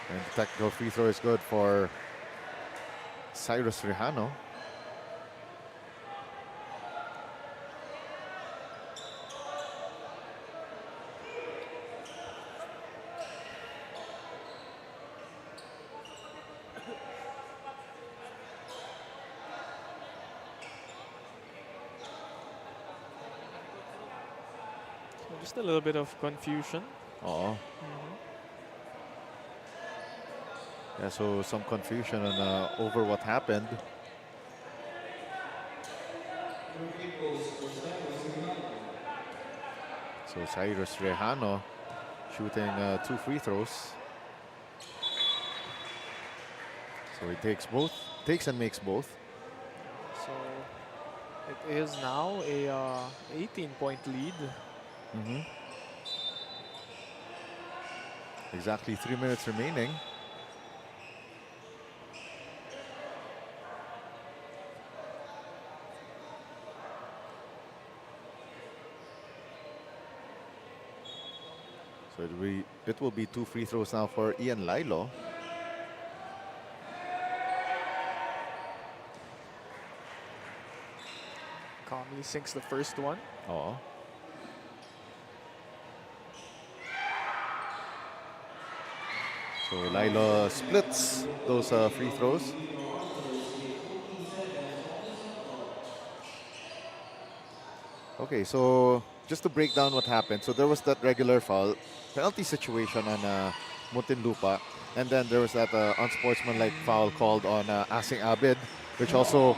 And the technical free throw is good for Cyrus Rejano. Just a little bit of confusion. Yeah, so some confusion on over what happened. So Cyrus Rejano shooting 2 free throws. So he takes and makes both. So it is now a 18-point lead. Exactly 3 minutes remaining. So it will be 2 free throws now for Ian Lilo. Calmly sinks the first one. So Lilo splits those free throws. Okay, so just to break down what happened. So there was that regular foul, penalty situation on Muntinlupa. And then there was that unsportsmanlike foul called on Asing Abid, which also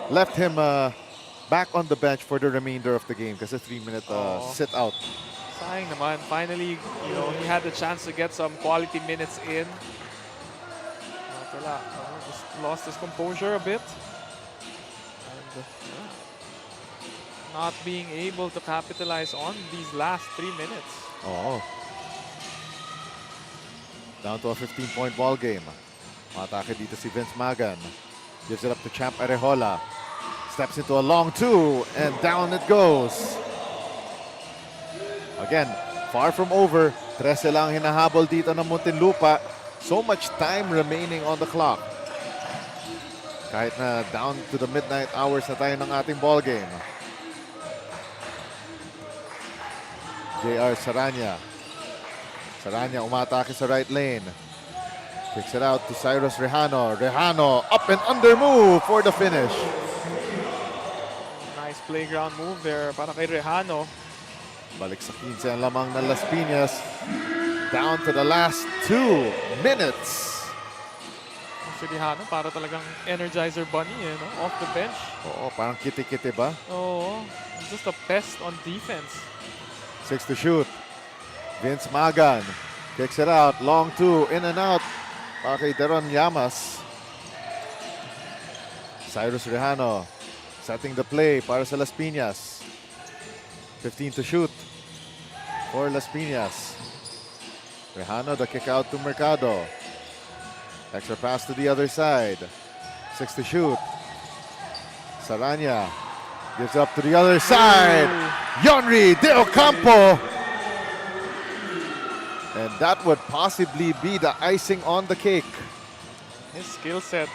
left him back on the bench for the remainder of the game because a 3-minute sit out. Sayang naman. Finally, he had the chance to get some quality minutes in. Wala. Just lost his composure a bit. And not being able to capitalize on these last 3 minutes. Down to a 15-point ball game. Matake dito si Vince Magan. Gives it up to Champ Arejola. Steps into a long 2 and down it goes. Again, far from over. 13 lang hinahabol dito ng Muntinlupa. So much time remaining on the clock. Kahit na down to the midnight hours na tayo ng ating ball game. JR Saranya. Saranya umatake sa right lane. Kicks it out to Cyrus Rejano. Rejano up and under move for the finish. Nice playground move there para kay Rejano. Balik sa 15 ang lamang ng Las Piñas. Down to the last 2 minutes. Si Rejano para talagang energizer bunny, no? Off the bench. Oo, parang kiti-kiti ba? Oh, just a pest on defense. 6 to shoot. Vince Magan kicks it out. Long 2, in and out. Para kay Deron Llamas. Cyrus Rejano setting the play para sa Las Piñas. 15 to shoot for Las Piñas. Rejano, the kick out to Mercado. Extra pass to the other side. 6 to shoot. Saranya gives up to the other side. Yonri De Ocampo. And that would possibly be the icing on the cake. His skill set,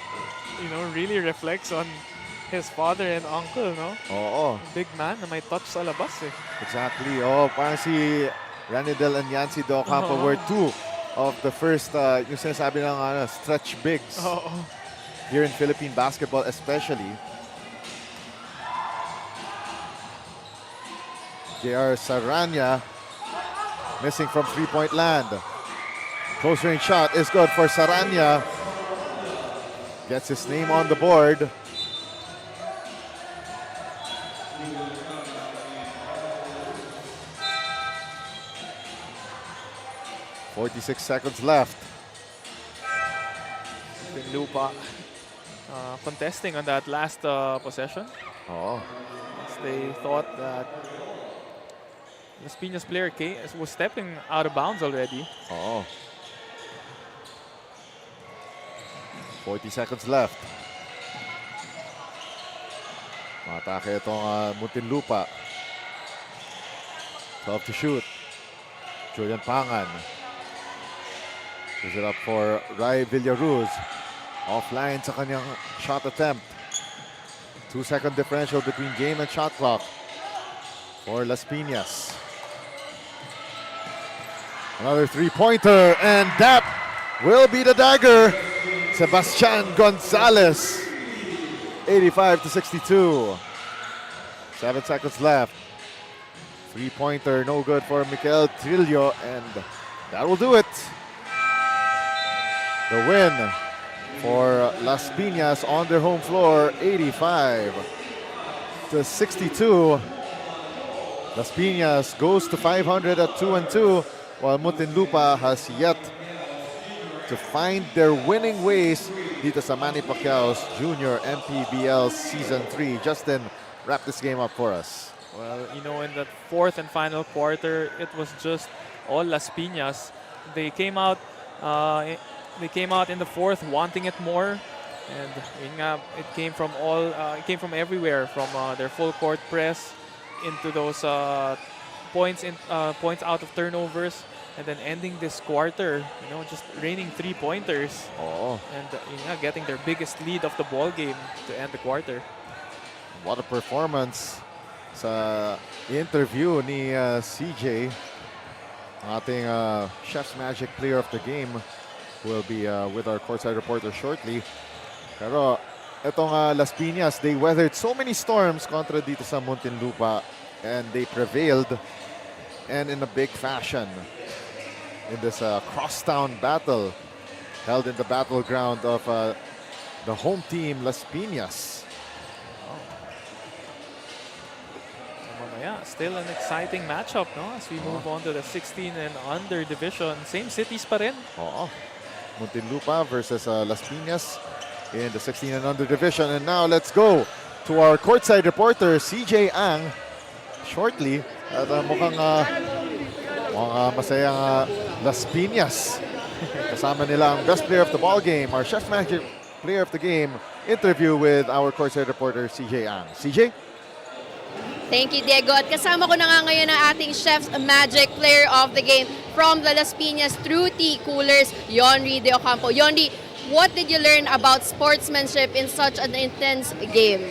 really reflects on his father and uncle, no? Oo, Big man na may touch sa labas, eh. exactly. Oh, parang si Ranidel and Yancy De Ocampo were two of the first, yung sinasabi ng stretch bigs Oo. here in Philippine basketball especially. JR Saranya missing from three-point land. Close range shot is good for Saranya. Gets his name on the board. .46 seconds left. Muntinlupa contesting on that last possession. Oh, As they thought that the Piñas player was stepping out of bounds already. oh. 40 seconds left. Matake itong Muntinlupa. 12 to shoot. Julian Pangan. Gives it up for Rai Villaruz. Offline sa kanyang shot attempt. 2-second differential between game and shot clock for Las Piñas. Another three-pointer, and that will be the dagger. Sebastian Gonzalez. 85 to 62. 7 seconds left. Three-pointer, no good for Mikel Trillo, and that will do it. The win for Las Piñas on their home floor, 85 to 62. Las Piñas goes to 500 at 2-2, while Muntinlupa has yet to find their winning ways dito sa Manny Pacquiao's Junior MPBL Season 3. Justin, wrap this game up for us. Well, in that fourth and final quarter, it was just all Las Piñas. They came out in the fourth wanting it more, and it came from everywhere, from their full court press into those points out of turnovers, and then ending this quarter, just raining three-pointers. Oh, And getting their biggest lead of the ball game to end the quarter. what a performance sa interview ni CJ, ating Chef's Magic Player of the Game, who will be with our courtside reporter shortly. Pero itong Las Piñas, they weathered so many storms kontra dito sa Muntinlupa, and they prevailed, and in a big fashion, in this crosstown battle held in the battleground of the home team, Las Piñas. Yeah, still an exciting matchup, no? As we move on to the 16 and under division. Same cities pa rin. Oo. Muntinlupa versus Las Piñas in the 16 and under division. And now let's go to our courtside reporter, CJ Ang, shortly. At mukhang masayang Las Piñas. Kasama nila ang best player of the ball game, our Chef Magic Player of the Game interview with our courtside reporter, CJ Ang. CJ? Thank you, Diego. At kasama ko na nga ngayon ang ating Chef's Magic Player of the Game from the Las Piñas True Tea Coolers, Yonri De Ocampo. Yonri, what did you learn about sportsmanship in such an intense game?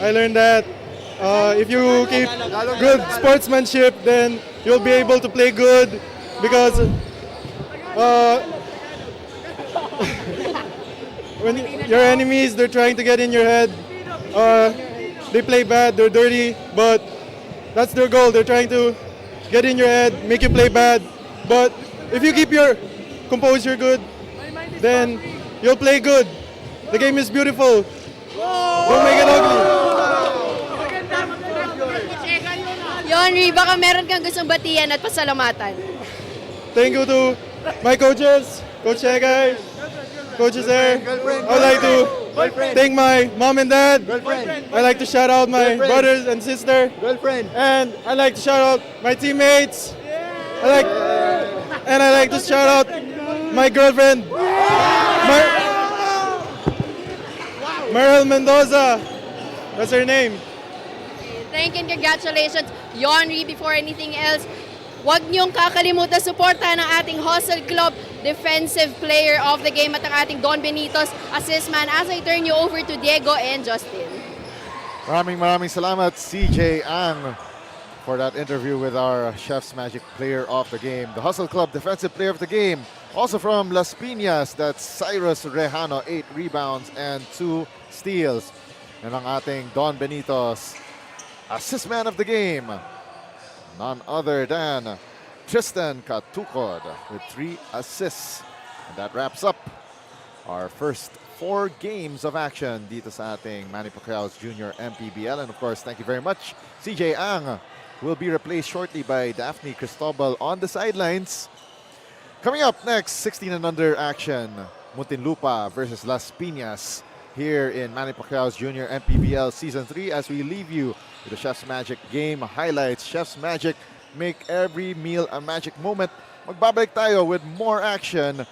I learned that if you keep good sportsmanship, then you'll be able to play good because when your enemies, they're trying to get in your head. They play bad, they're dirty, but that's their goal. They're trying to get in your head, make you play bad. But if you keep your composure good, then you'll play good. The game is beautiful. Don't make it ugly. Yonri, baka meron kang gustong batiyan at pasalamatan. Thank you to my coaches, Coach Egay, coaches there. I would like to thank my mom and dad. I like to shout out my brothers and sister. And I like to shout out my teammates. I like to shout out my girlfriend, Meryl Mendoza. That's her name. Thank you and congratulations. Yonri, before anything else, huwag niyong kakalimutan suportahan ng ating Hustle Club Defensive Player of the Game at ang ating Don Benitos assist man as I turn you over to Diego and Justin. Maraming salamat, CJ Ang, for that interview with our Chef's Magic Player of the Game. The Hustle Club Defensive Player of the Game, also from Las Piñas, that's Cyrus Rejano, 8 rebounds and 2 steals. And ang ating Don Benitos, Assist Man of the Game, none other than Tristan Katukod with 3 assists. And that wraps up our first 4 games of action dito sa ating Manny Pacquiao's Junior MPBL. And of course, thank you very much. CJ Ang will be replaced shortly by Daphne Cristobal on the sidelines. Coming up next, 16 and under action. Muntinlupa versus Las Piñas here in Manny Pacquiao's Junior MPBL Season 3 as we leave you with the Chef's Magic game highlights. Chef's Magic, make every meal a magic moment. Magbabalik tayo with more action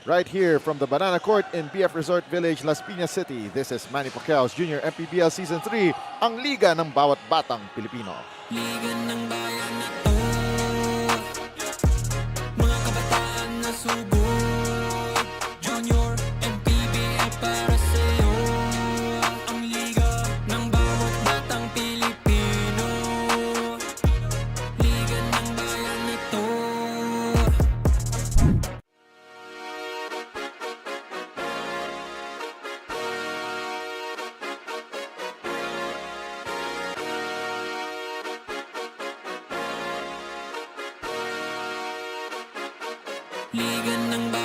right here from the Banana Court in BF Resort Village, Las Piñas City. This is Manny Pacquiao's Junior MPBL Season 3, ang liga ng bawat batang Pilipino. Liga ng bayan na to, mga kabataan na sugod, Junior MPBL para sa'yo, ang liga ng bawat batang Pilipino, liga ng bayan na to. Liga ng bayan